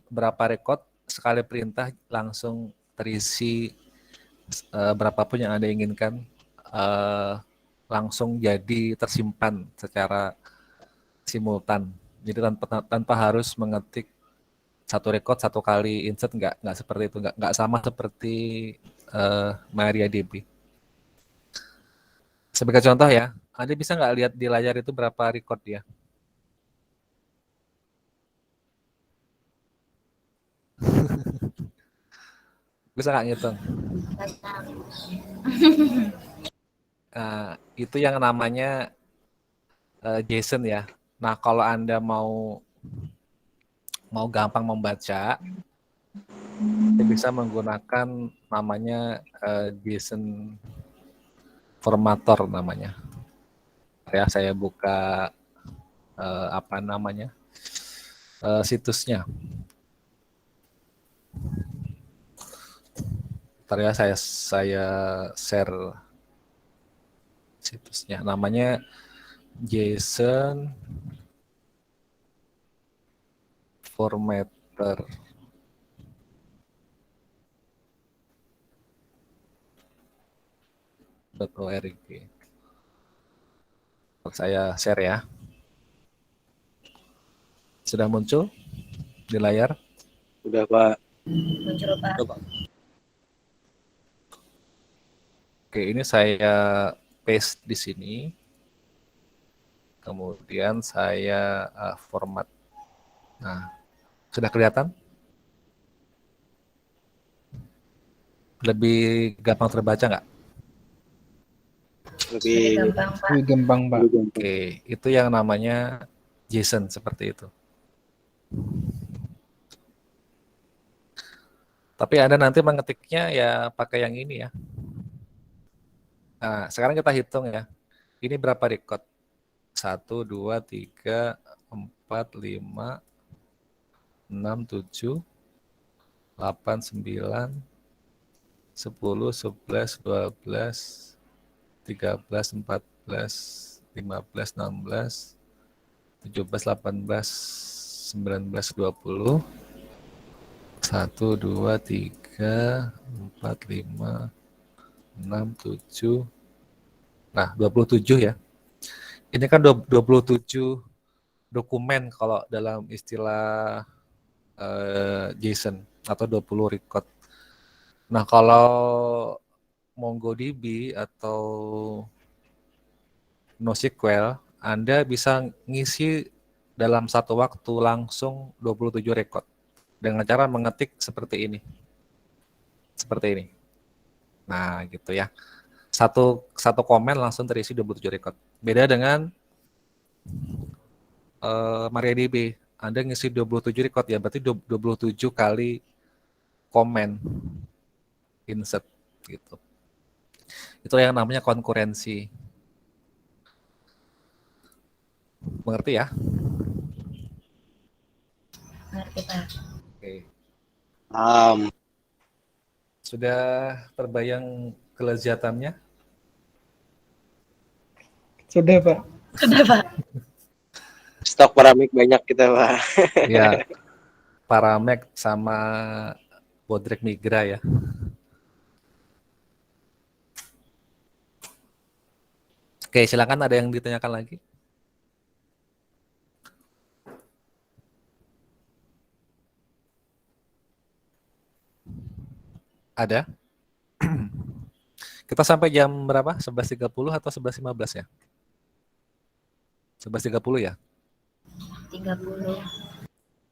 Speaker 1: berapa record, sekali perintah langsung terisi berapapun yang Anda inginkan, langsung jadi tersimpan secara simultan. Jadi tanpa harus mengetik 1 record 1 kali insert, nggak seperti itu, nggak sama seperti MariaDB. Sebagai contoh ya, Anda bisa nggak lihat di layar itu berapa record ya? Bisa nggak ngitung? Itu yang namanya JSON ya. Nah, kalau Anda mau gampang membaca, Anda bisa menggunakan namanya JSON formator namanya. Ya, saya buka situsnya. Ntar ya saya share situsnya. Namanya JSON Formatter. .org. Saya share ya. Sudah muncul di layar?
Speaker 2: Udah Pak.
Speaker 4: Muncul Pak.
Speaker 1: Oke, ini saya paste di sini. Kemudian saya format. Nah, sudah kelihatan? Lebih gampang terbaca nggak?
Speaker 2: Lebih
Speaker 4: Gampang Pak.
Speaker 3: Lebih gampang, Pak.
Speaker 1: Oke, itu yang namanya JSON seperti itu. Tapi Anda nanti mengetiknya ya pakai yang ini ya. Nah, sekarang kita hitung ya. Ini berapa record? 1, 2, 3, 4, 5, 6, 7, 8, 9, 10, 11, 12, 13, 14, 15, 16, 17, 18, 19, 20, 1, 2, 3, 4, 5, 6, 7, nah 27 ya. Ini kan 27 dokumen kalau dalam istilah JSON atau 20 record. Nah kalau MongoDB atau NoSQL, Anda bisa ngisi dalam satu waktu langsung 27 record dengan cara mengetik seperti ini. Seperti ini. Nah, gitu ya. Satu komen langsung terisi 27 record. Beda dengan MariaDB. Anda ngisi 27 record ya, berarti 27 kali komen insert gitu. Itu yang namanya konkurensi. Mengerti ya?
Speaker 4: Ngerti Pak.
Speaker 1: Oke. Sudah terbayang kelezatannya?
Speaker 3: Sudah, Pak.
Speaker 4: Sudah Pak.
Speaker 2: stok Paramik banyak kita Pak.
Speaker 1: Ya, Paramec sama Bodrek Migra ya. Oke, silakan ada yang ditanyakan lagi. Ada? Kita sampai jam berapa? 11.30 atau 11.15 ya? 11.30 ya?
Speaker 4: 30.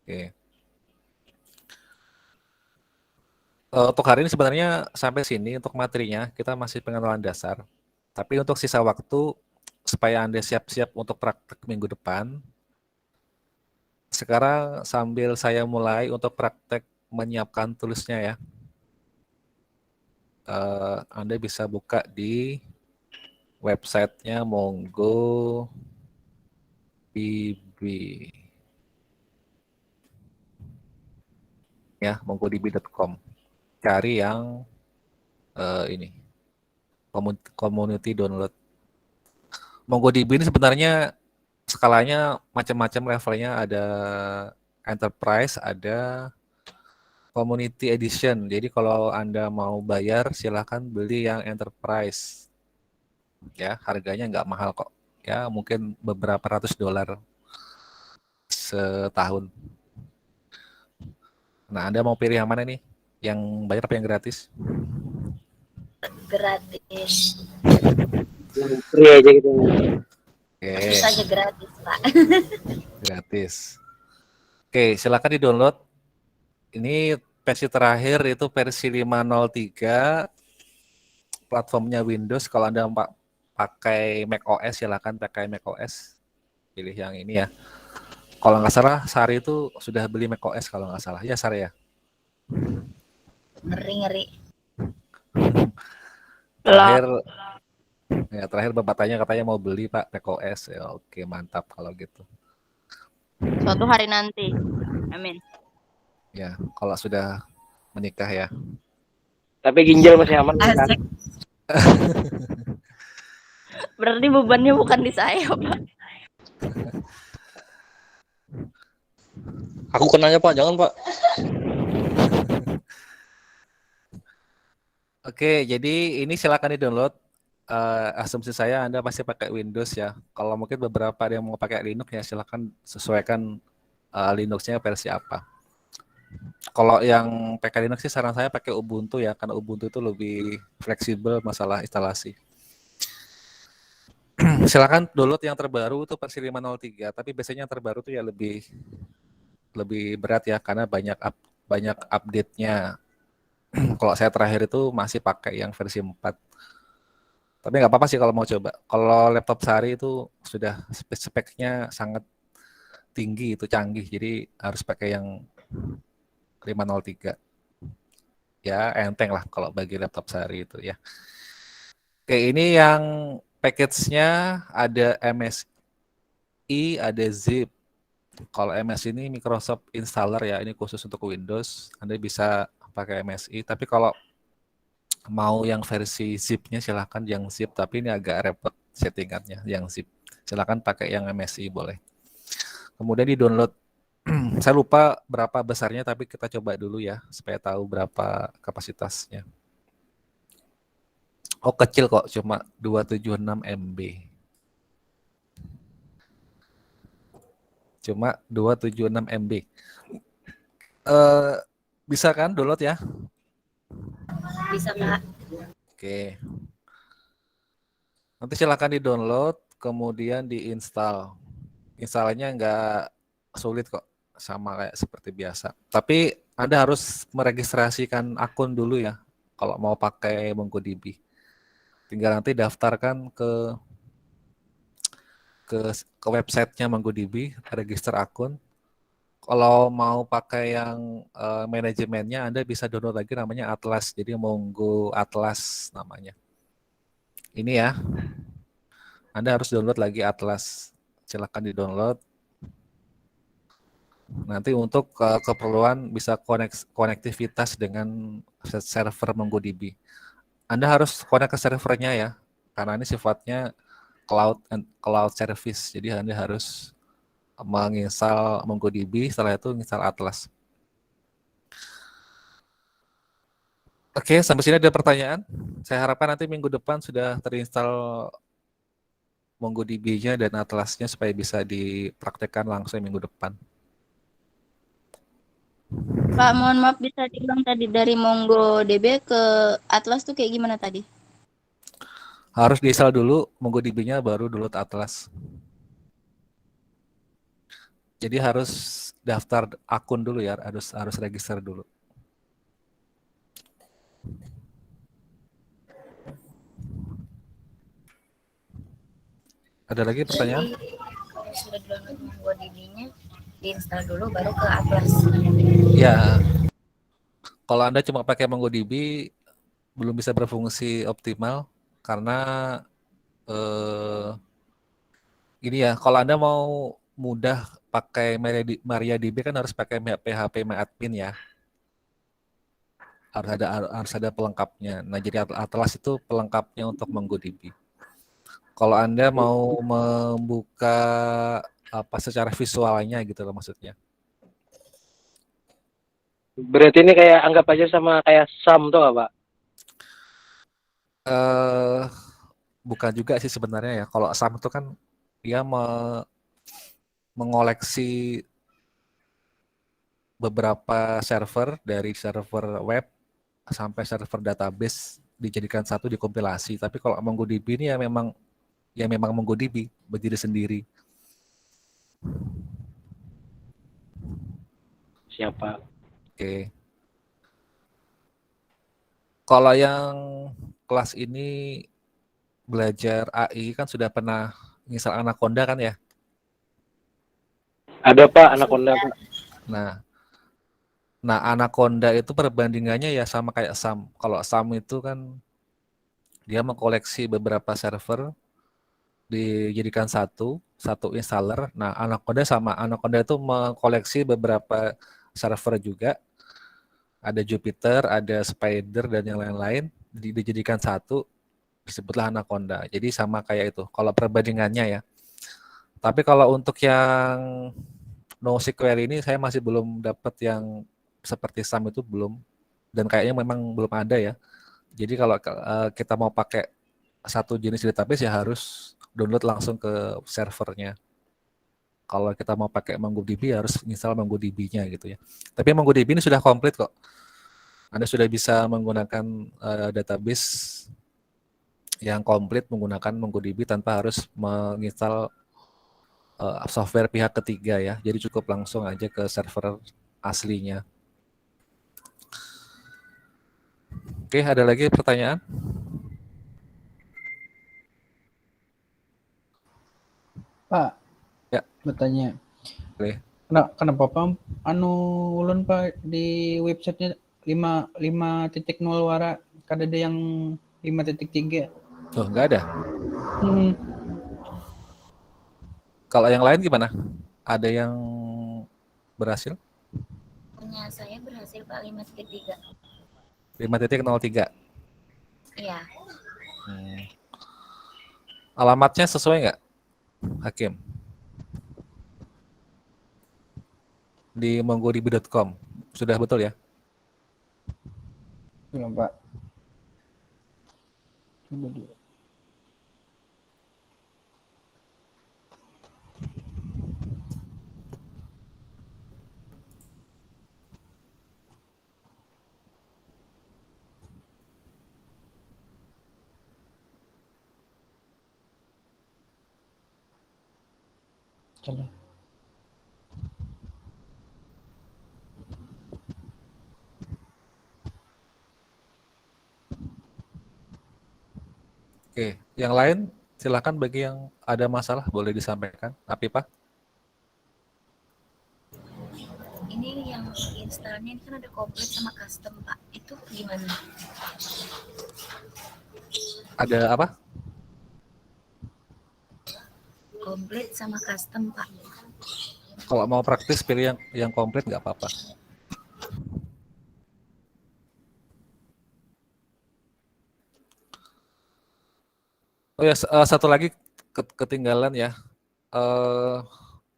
Speaker 1: Oke. Untuk hari ini sebenarnya sampai sini untuk materinya kita masih pengenalan dasar. Tapi untuk sisa waktu supaya Anda siap-siap untuk praktek minggu depan, sekarang sambil saya mulai untuk praktek menyiapkan tulisnya ya. Anda bisa buka di websitenya MongoDB. Ya, mongodb.com. Cari yang ini, community download. MongoDB ini sebenarnya skalanya macam-macam levelnya, ada enterprise, ada community edition. Jadi kalau Anda mau bayar silahkan beli yang enterprise. Ya, harganya nggak mahal kok. Ya, mungkin beberapa ratus dolar setahun. Nah, Anda mau pilih yang mana nih? Yang bayar apa yang gratis?
Speaker 4: Gratis.
Speaker 2: Yang free aja gitu.
Speaker 1: Oke,
Speaker 4: Tentu saja gratis Pak.
Speaker 1: gratis. Oke, silakan di-download. Ini versi terakhir itu versi 5.03, platformnya Windows. Kalau Anda pakai macOS, silakan pakai macOS. Pilih yang ini ya. Kalau nggak salah, Sari itu sudah beli macOS kalau nggak salah. Ya, Sari ya?
Speaker 4: Ngeri.
Speaker 1: Terakhir Bapak tanya katanya mau beli Pak macOS. Ya, oke, mantap kalau gitu.
Speaker 5: Suatu hari nanti. Amin.
Speaker 1: Ya, kalau sudah menikah ya.
Speaker 2: Tapi ginjal masih aman kan?
Speaker 4: Asik.
Speaker 5: Berarti bebannya bukan di saya, Pak.
Speaker 6: Aku kenanya Pak, jangan Pak.
Speaker 1: Oke, jadi ini silakan di-download. Asumsi saya Anda pasti pakai Windows ya. Kalau mungkin beberapa ada yang mau pakai Linux ya silakan sesuaikan Linuxnya versi apa. Kalau yang pakai Linux sih saran saya pakai Ubuntu ya, karena Ubuntu itu lebih fleksibel masalah instalasi. Silakan download yang terbaru itu versi 5.03, tapi biasanya yang terbaru tuh ya lebih berat ya karena banyak update-nya. Kalau saya terakhir itu masih pakai yang versi 4. Tapi nggak apa-apa sih kalau mau coba. Kalau laptop sehari itu sudah speknya sangat tinggi, itu canggih, jadi harus pakai yang 503. Ya enteng lah kalau bagi laptop sehari itu ya. Oke, ini yang package-nya ada MSI, ada zip. Kalau MSI ini Microsoft Installer ya, ini khusus untuk Windows. Anda bisa pakai MSI, tapi kalau mau yang versi zip-nya silahkan yang zip, tapi ini agak repot settingannya yang zip. Silahkan pakai yang MSI boleh. Kemudian di-download. Saya lupa berapa besarnya, tapi kita coba dulu ya, supaya tahu berapa kapasitasnya. Oh kecil kok, cuma 276 MB. Cuma 276 MB. Bisa kan download ya?
Speaker 4: Bisa, Kak.
Speaker 1: Oke. Nanti silakan di-download, kemudian di-install. Installnya nggak sulit kok, sama kayak seperti biasa. Tapi Anda harus meregistrasikan akun dulu ya, kalau mau pakai MongoDB. Tinggal nanti daftarkan ke websitenya MongoDB, register akun. Kalau mau pakai yang manajemennya, Anda bisa download lagi namanya Atlas. Jadi Mongo Atlas namanya. Ini ya. Anda harus download lagi Atlas. Silakan di-download. Nanti untuk keperluan bisa konektivitas dengan server MongoDB. Anda harus connect ke servernya ya. Karena ini sifatnya cloud service. Jadi Anda harus menginstal MongoDB, setelah itu menginstal Atlas. Oke, sampai sini ada pertanyaan. Saya harapkan nanti minggu depan sudah terinstall MongoDB-nya dan Atlasnya supaya bisa dipraktekkan langsung minggu depan.
Speaker 5: Pak, mohon maaf bisa diulang tadi dari MongoDB ke Atlas tuh kayak gimana tadi?
Speaker 1: Harus diinstal dulu MongoDB-nya baru download Atlas. Jadi harus daftar akun dulu ya, harus register dulu. Ada lagi pertanyaan?
Speaker 4: Jadi, kalau sudah download MongoDB-nya, diinstal dulu baru ke Atlas.
Speaker 1: Ya, kalau Anda cuma pakai MongoDB belum bisa berfungsi optimal karena ini ya, kalau Anda mau mudah pakai MariaDB kan harus pakai PHP MyAdmin ya. Harus ada pelengkapnya. Nah, jadi Atlas itu pelengkapnya untuk MongoDB. Kalau Anda mau membuka apa secara visualnya gitu loh maksudnya.
Speaker 2: Berarti ini kayak anggap aja sama kayak SAM tuh nggak, Pak?
Speaker 1: Bukan juga sih sebenarnya ya. Kalau SAM itu kan dia mengoleksi beberapa server dari server web sampai server database dijadikan satu dikompilasi. Tapi kalau MongoDB ini ya memang MongoDB berdiri sendiri.
Speaker 2: Siapa?
Speaker 1: Oke. Kalau yang kelas ini belajar AI kan sudah pernah misal Anaconda kan ya?
Speaker 2: Ada Pak, Anaconda Pak.
Speaker 1: Nah Anaconda itu perbandingannya ya sama kayak SAM. Kalau SAM itu kan dia mengkoleksi beberapa server dijadikan satu installer. Nah Anaconda sama, Anaconda itu mengkoleksi beberapa server juga. Ada Jupiter, ada Spider dan yang lain-lain dijadikan satu, disebutlah Anaconda. Jadi sama kayak itu. Kalau perbandingannya ya. Tapi kalau untuk yang NoSQL ini saya masih belum dapat yang seperti SAM itu belum. Dan kayaknya memang belum ada ya. Jadi kalau kita mau pakai satu jenis database ya harus download langsung ke servernya. Kalau kita mau pakai MongoDB harus install MongoDB-nya gitu ya. Tapi MongoDB ini sudah komplit kok. Anda sudah bisa menggunakan database yang komplit menggunakan MongoDB tanpa harus menginstal software pihak ketiga ya. Jadi cukup langsung aja ke server aslinya. Oke, ada lagi pertanyaan?
Speaker 3: Pak,
Speaker 1: Ya.
Speaker 3: bertanya.
Speaker 1: Boleh.
Speaker 3: Kenapa Pak ulun Pak di websitenya 5.0 wara kada ada yang 5.3?
Speaker 1: Oh, nggak ada.
Speaker 3: Hmm,
Speaker 1: Kalau yang lain gimana? Ada yang berhasil?
Speaker 4: Punya saya berhasil Pak 5.3.
Speaker 1: 5.03.
Speaker 4: Iya,
Speaker 1: Alamatnya sesuai nggak, Hakim? Di mongodb.com. Sudah betul ya?
Speaker 3: belum Pak. Coba dulu. Coba.
Speaker 1: Oke, yang lain silakan bagi yang ada masalah boleh disampaikan. Pak?
Speaker 4: ini yang installnya ini kan ada komplit sama custom Pak. Itu gimana?
Speaker 1: Ada apa?
Speaker 4: Komplit sama custom Pak.
Speaker 1: Kalau mau praktis pilih yang komplit nggak apa-apa. Oh ya, satu lagi ketinggalan ya.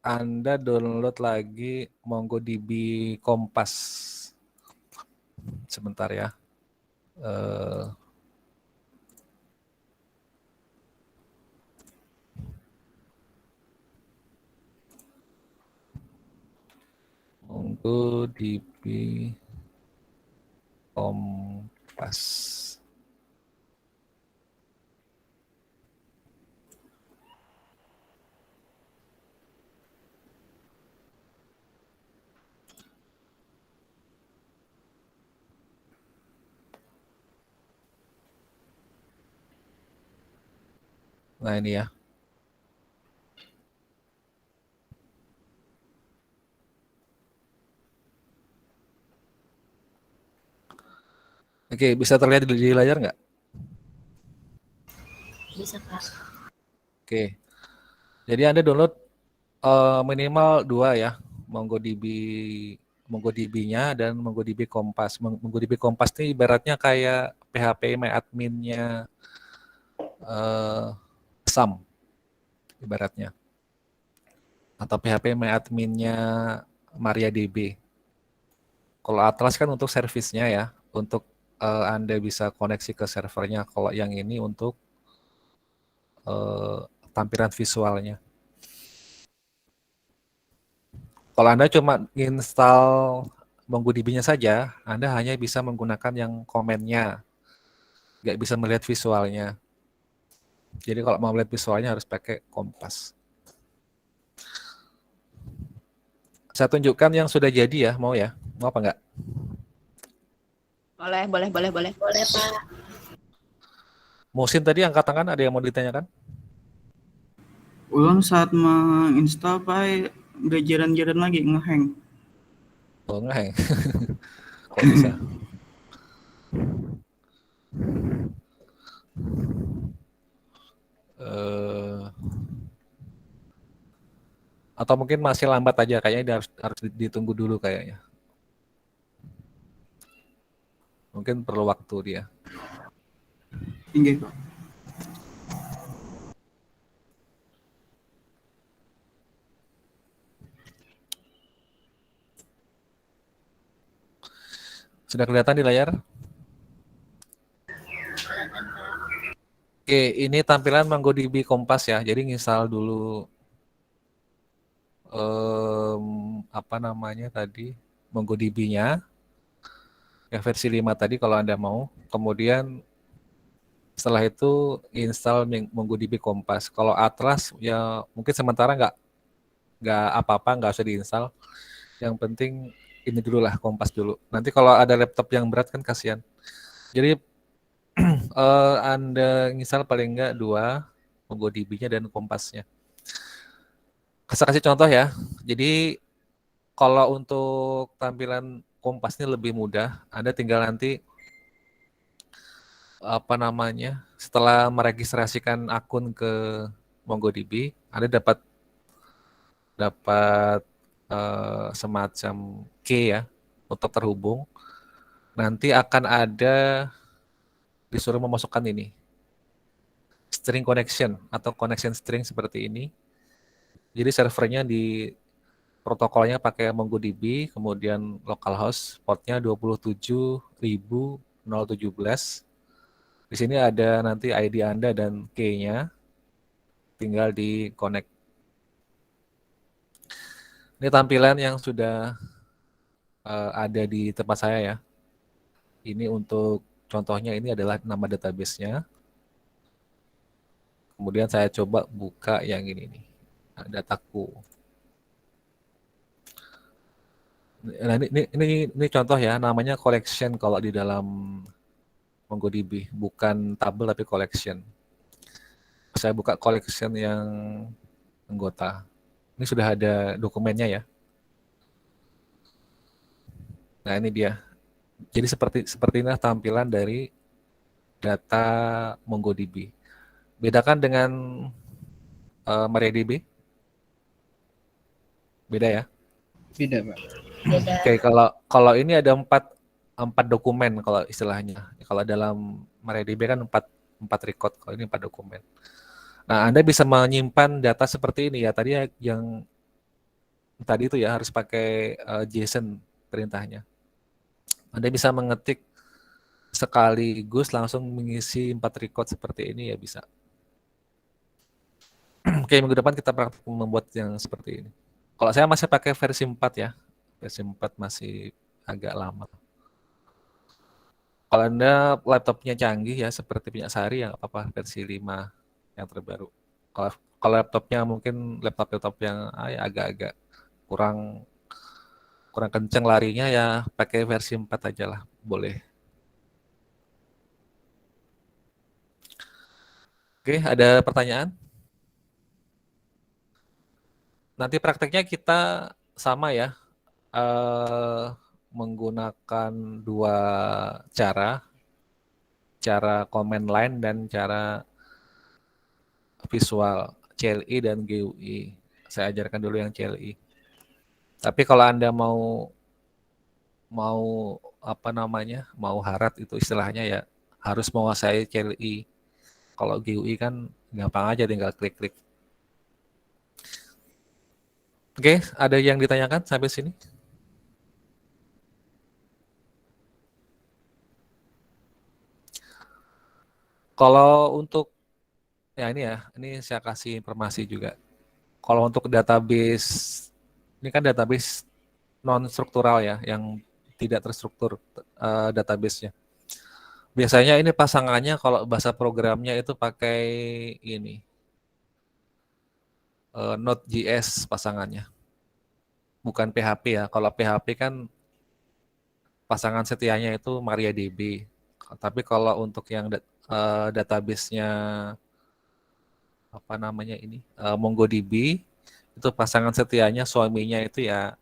Speaker 1: Anda download lagi MongoDB Kompas. Sebentar ya. MongoDB Kompas. Nah ini ya. Oke, bisa terlihat di layar nggak?
Speaker 4: Bisa Pak.
Speaker 1: Oke. Jadi Anda download minimal 2 ya. MongoDB-nya dan MongoDB Kompas. MongoDB Kompas ini ibaratnya kayak PHP MyAdmin-nya SAM ibaratnya. Atau PHP MyAdmin-nya MariaDB. Kalau Atlas kan untuk servisnya ya, untuk Anda bisa koneksi ke servernya. Kalau yang ini untuk tampilan visualnya. Kalau Anda cuma install MongoDB-nya saja, Anda hanya bisa menggunakan yang komennya, nggak bisa melihat visualnya. Jadi kalau mau melihat visualnya harus pakai Kompas. Saya tunjukkan yang sudah jadi ya, mau ya? Mau apa enggak?
Speaker 5: Boleh.
Speaker 4: Boleh Pak.
Speaker 1: Musin tadi angkat tangan, ada yang mau ditanyakan?
Speaker 6: Ulun saat menginstal Pak udah jalan-jalan lagi ngehang.
Speaker 1: Oh, enggak. Kok bisa? Atau mungkin masih lambat aja, kayaknya harus ditunggu dulu kayaknya. mungkin perlu waktu dia.
Speaker 6: Inggih, Pak.
Speaker 1: Sudah kelihatan di layar?
Speaker 4: Kelihatan, Kak.
Speaker 1: Oke, ini tampilan MongoDB Kompas ya. Jadi install dulu apa namanya tadi, MongoDB-nya yang versi 5 tadi kalau Anda mau. Kemudian setelah itu install MongoDB Kompas. Kalau Atlas ya mungkin sementara nggak apa-apa, nggak usah diinstal. Yang penting ini dulu lah, Kompas dulu. Nanti kalau ada laptop yang berat kan kasihan. Jadi Anda install paling nggak 2, MongoDB-nya dan Kompasnya. Saya kasih contoh ya. Jadi kalau untuk tampilan Kompas ini lebih mudah. Anda tinggal nanti apa namanya, setelah meregistrasikan akun ke MongoDB, Anda dapat semacam key ya untuk terhubung. Nanti akan ada disuruh memasukkan ini string connection atau connection string seperti ini. Jadi servernya di protokolnya pakai MongoDB, kemudian localhost portnya 27.017. Di sini ada nanti ID Anda dan key-nya, tinggal di connect. Ini tampilan yang sudah ada di tempat saya ya. Ini untuk contohnya, ini adalah nama database-nya. Kemudian saya coba buka yang ini nih, dataku. Nah, ini contoh ya, namanya collection kalau di dalam MongoDB, bukan tabel tapi collection. Saya buka collection yang anggota. Ini sudah ada dokumennya ya. Nah, ini dia. Jadi seperti inilah tampilan dari data MongoDB. Bedakan dengan MariaDB? Beda ya?
Speaker 3: Beda, Pak.
Speaker 4: Beda.
Speaker 1: Oke, kalau ini ada empat dokumen kalau istilahnya. Kalau dalam MariaDB kan empat record, kalau ini 4 dokumen. Nah, Anda bisa menyimpan data seperti ini ya. Tadi itu ya harus pakai JSON perintahnya. Anda bisa mengetik sekaligus langsung mengisi 4 record seperti ini ya bisa. Oke, minggu depan kita praktik membuat yang seperti ini. Kalau saya masih pakai versi 4 ya. Versi 4 masih agak lama. Kalau Anda laptopnya canggih ya seperti punya Sari ya nggak apa-apa, versi 5 yang terbaru. Kalau laptopnya mungkin laptop yang agak-agak kurang kenceng larinya ya pakai versi 4 aja lah, boleh. Oke, ada pertanyaan? Nanti prakteknya kita sama ya, menggunakan 2 cara command line dan cara visual, CLI dan GUI. Saya ajarkan dulu yang CLI. Tapi kalau Anda mau apa namanya, mau harat itu istilahnya ya harus menguasai CLI. Kalau GUI kan gampang aja, tinggal klik-klik. Oke, ada yang ditanyakan sampai sini? Kalau untuk ya ini saya kasih informasi juga. Kalau untuk database, ini kan database non-struktural ya, yang tidak terstruktur database-nya. Biasanya ini pasangannya kalau bahasa programnya itu pakai ini, Node.js pasangannya. Bukan PHP ya, kalau PHP kan pasangan setianya itu MariaDB. Tapi kalau untuk yang database-nya apa namanya ini, MongoDB, itu pasangan setianya suaminya itu ya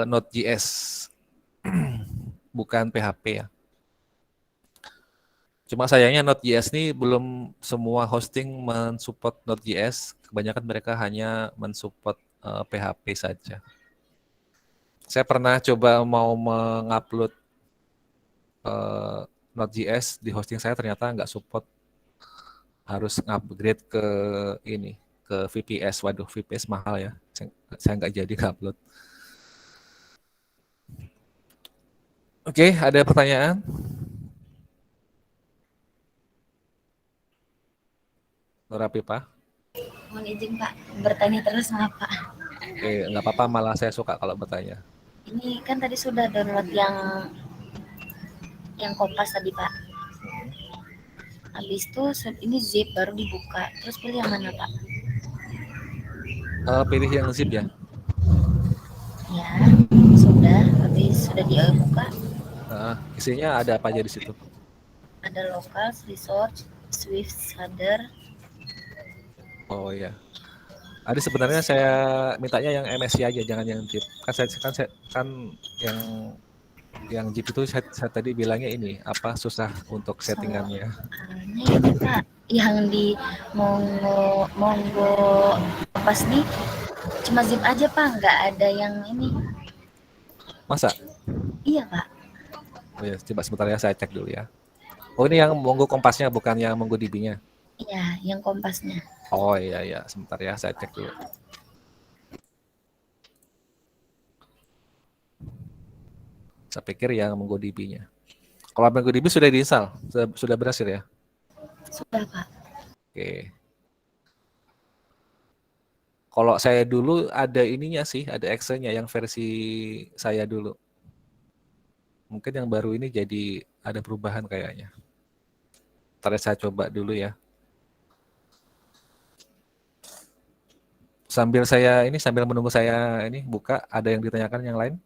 Speaker 1: Node.js, bukan PHP ya. Cuma sayangnya Node.js ini belum semua hosting mensupport Node.js, kebanyakan mereka hanya mensupport PHP saja. Saya pernah coba mau mengupload Node.js di hosting saya ternyata nggak support, harus upgrade ke ini, ke VPS. Waduh, VPS mahal ya. Saya nggak jadi upload. Oke, ada pertanyaan? Nora Pipa?
Speaker 4: Mohon izin Pak, bertanya terus maaf Pak.
Speaker 1: Oke, nggak apa-apa, malah saya suka kalau bertanya.
Speaker 4: Ini kan tadi sudah download yang Kompas tadi Pak. Habis itu ini zip baru dibuka. Terus pilih yang mana Pak?
Speaker 1: Pilih yang zip ya.
Speaker 4: Ya, sudah. Habis sudah dibuka.
Speaker 1: Isinya ada apa aja di situ?
Speaker 4: Ada local, resource, Swift, shader.
Speaker 1: Oh iya. Ada sebenarnya saya mintanya yang MSI aja, jangan yang zip. Kan yang zip itu saya tadi bilangnya ini apa susah untuk settingannya.
Speaker 4: Ini Pak, yang di Mongo pas nih cuma zip aja Pak, nggak ada yang ini.
Speaker 1: Masa?
Speaker 4: Iya Pak.
Speaker 1: Oh ya, coba sebentar ya, saya cek dulu ya. Oh ini yang Mongo Kompasnya, bukan yang MongoDB-nya.
Speaker 4: Iya, yang Kompasnya.
Speaker 1: Oh iya, sebentar ya, saya cek dulu. Saya pikir yang MongoDB-nya. Kalau MongoDB sudah diinstal, sudah berhasil ya?
Speaker 4: Sudah Pak.
Speaker 1: Oke. Kalau saya dulu ada ininya sih, ada Excel-nya yang versi saya dulu. Mungkin yang baru ini jadi ada perubahan kayaknya. Ntar saya coba dulu ya. Sambil menunggu saya ini buka, ada yang ditanyakan yang lain?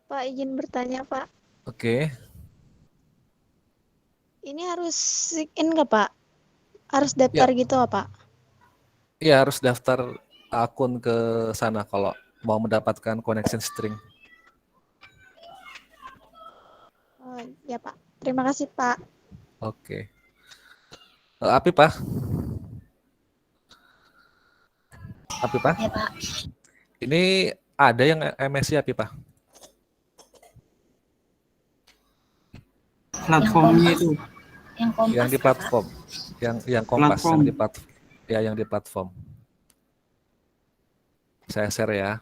Speaker 7: Pak, izin bertanya, Pak.
Speaker 1: Oke.
Speaker 7: Ini harus sign in nggak, Pak? Harus daftar gitu, Pak?
Speaker 1: Iya, harus daftar akun ke sana kalau mau mendapatkan connection string.
Speaker 7: Oh, ya, Pak. Terima kasih, Pak.
Speaker 1: Oke. Api, Pak?
Speaker 4: Ya Pak.
Speaker 1: Ini ada yang MSI Api, Pak?
Speaker 6: Platformnya itu.
Speaker 4: Yang Kompas.
Speaker 1: Yang di platform. Yang Kompas,
Speaker 6: Platform.
Speaker 1: yang di platform. Saya share ya.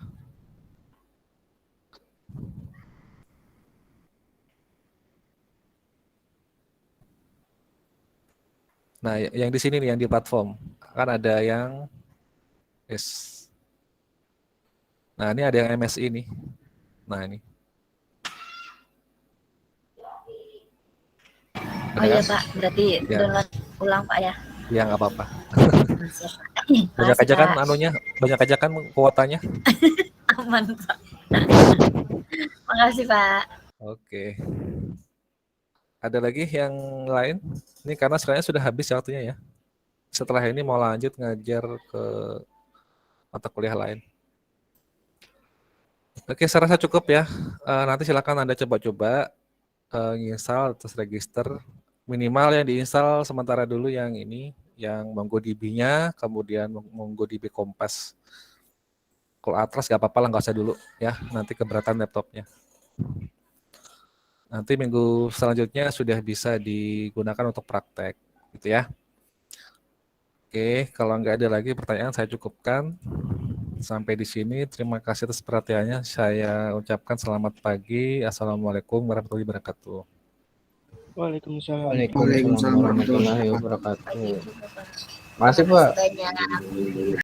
Speaker 1: Nah, yang di sini nih, yang di platform. Kan ada yang Nah, ini ada yang MSI nih. Nah, ini.
Speaker 4: Oh iya Pak, berarti download ulang Pak ya?
Speaker 1: Ya, nggak apa-apa.
Speaker 4: Siap, Pak.
Speaker 1: Banyak aja kan anunya, banyak aja kan kuotanya.
Speaker 4: Aman Pak. Makasih Pak.
Speaker 1: Oke. Ada lagi yang lain? Ini karena sekarang sudah habis waktunya ya. Setelah ini mau lanjut ngajar ke mata kuliah lain. Oke, saya rasa cukup ya. Nanti silakan Anda coba-coba install terus register. Minimal yang diinstal sementara dulu yang ini, yang MongoDB-nya, kemudian MongoDB Kompas. Kalau Atlas nggak apa-apa lah, nggak usah dulu ya. Nanti keberatan laptopnya. Nanti minggu selanjutnya sudah bisa digunakan untuk praktek, gitu ya. Oke, kalau nggak ada lagi pertanyaan saya cukupkan. Sampai di sini, terima kasih atas perhatiannya. Saya ucapkan selamat pagi. Assalamualaikum warahmatullahi wabarakatuh.
Speaker 8: Waalaikumsalam.
Speaker 3: Waalaikumsalam warahmatullahi wabarakatuh.
Speaker 4: Pagi juga Pak.
Speaker 3: Makasih, Pak.
Speaker 4: Banyak.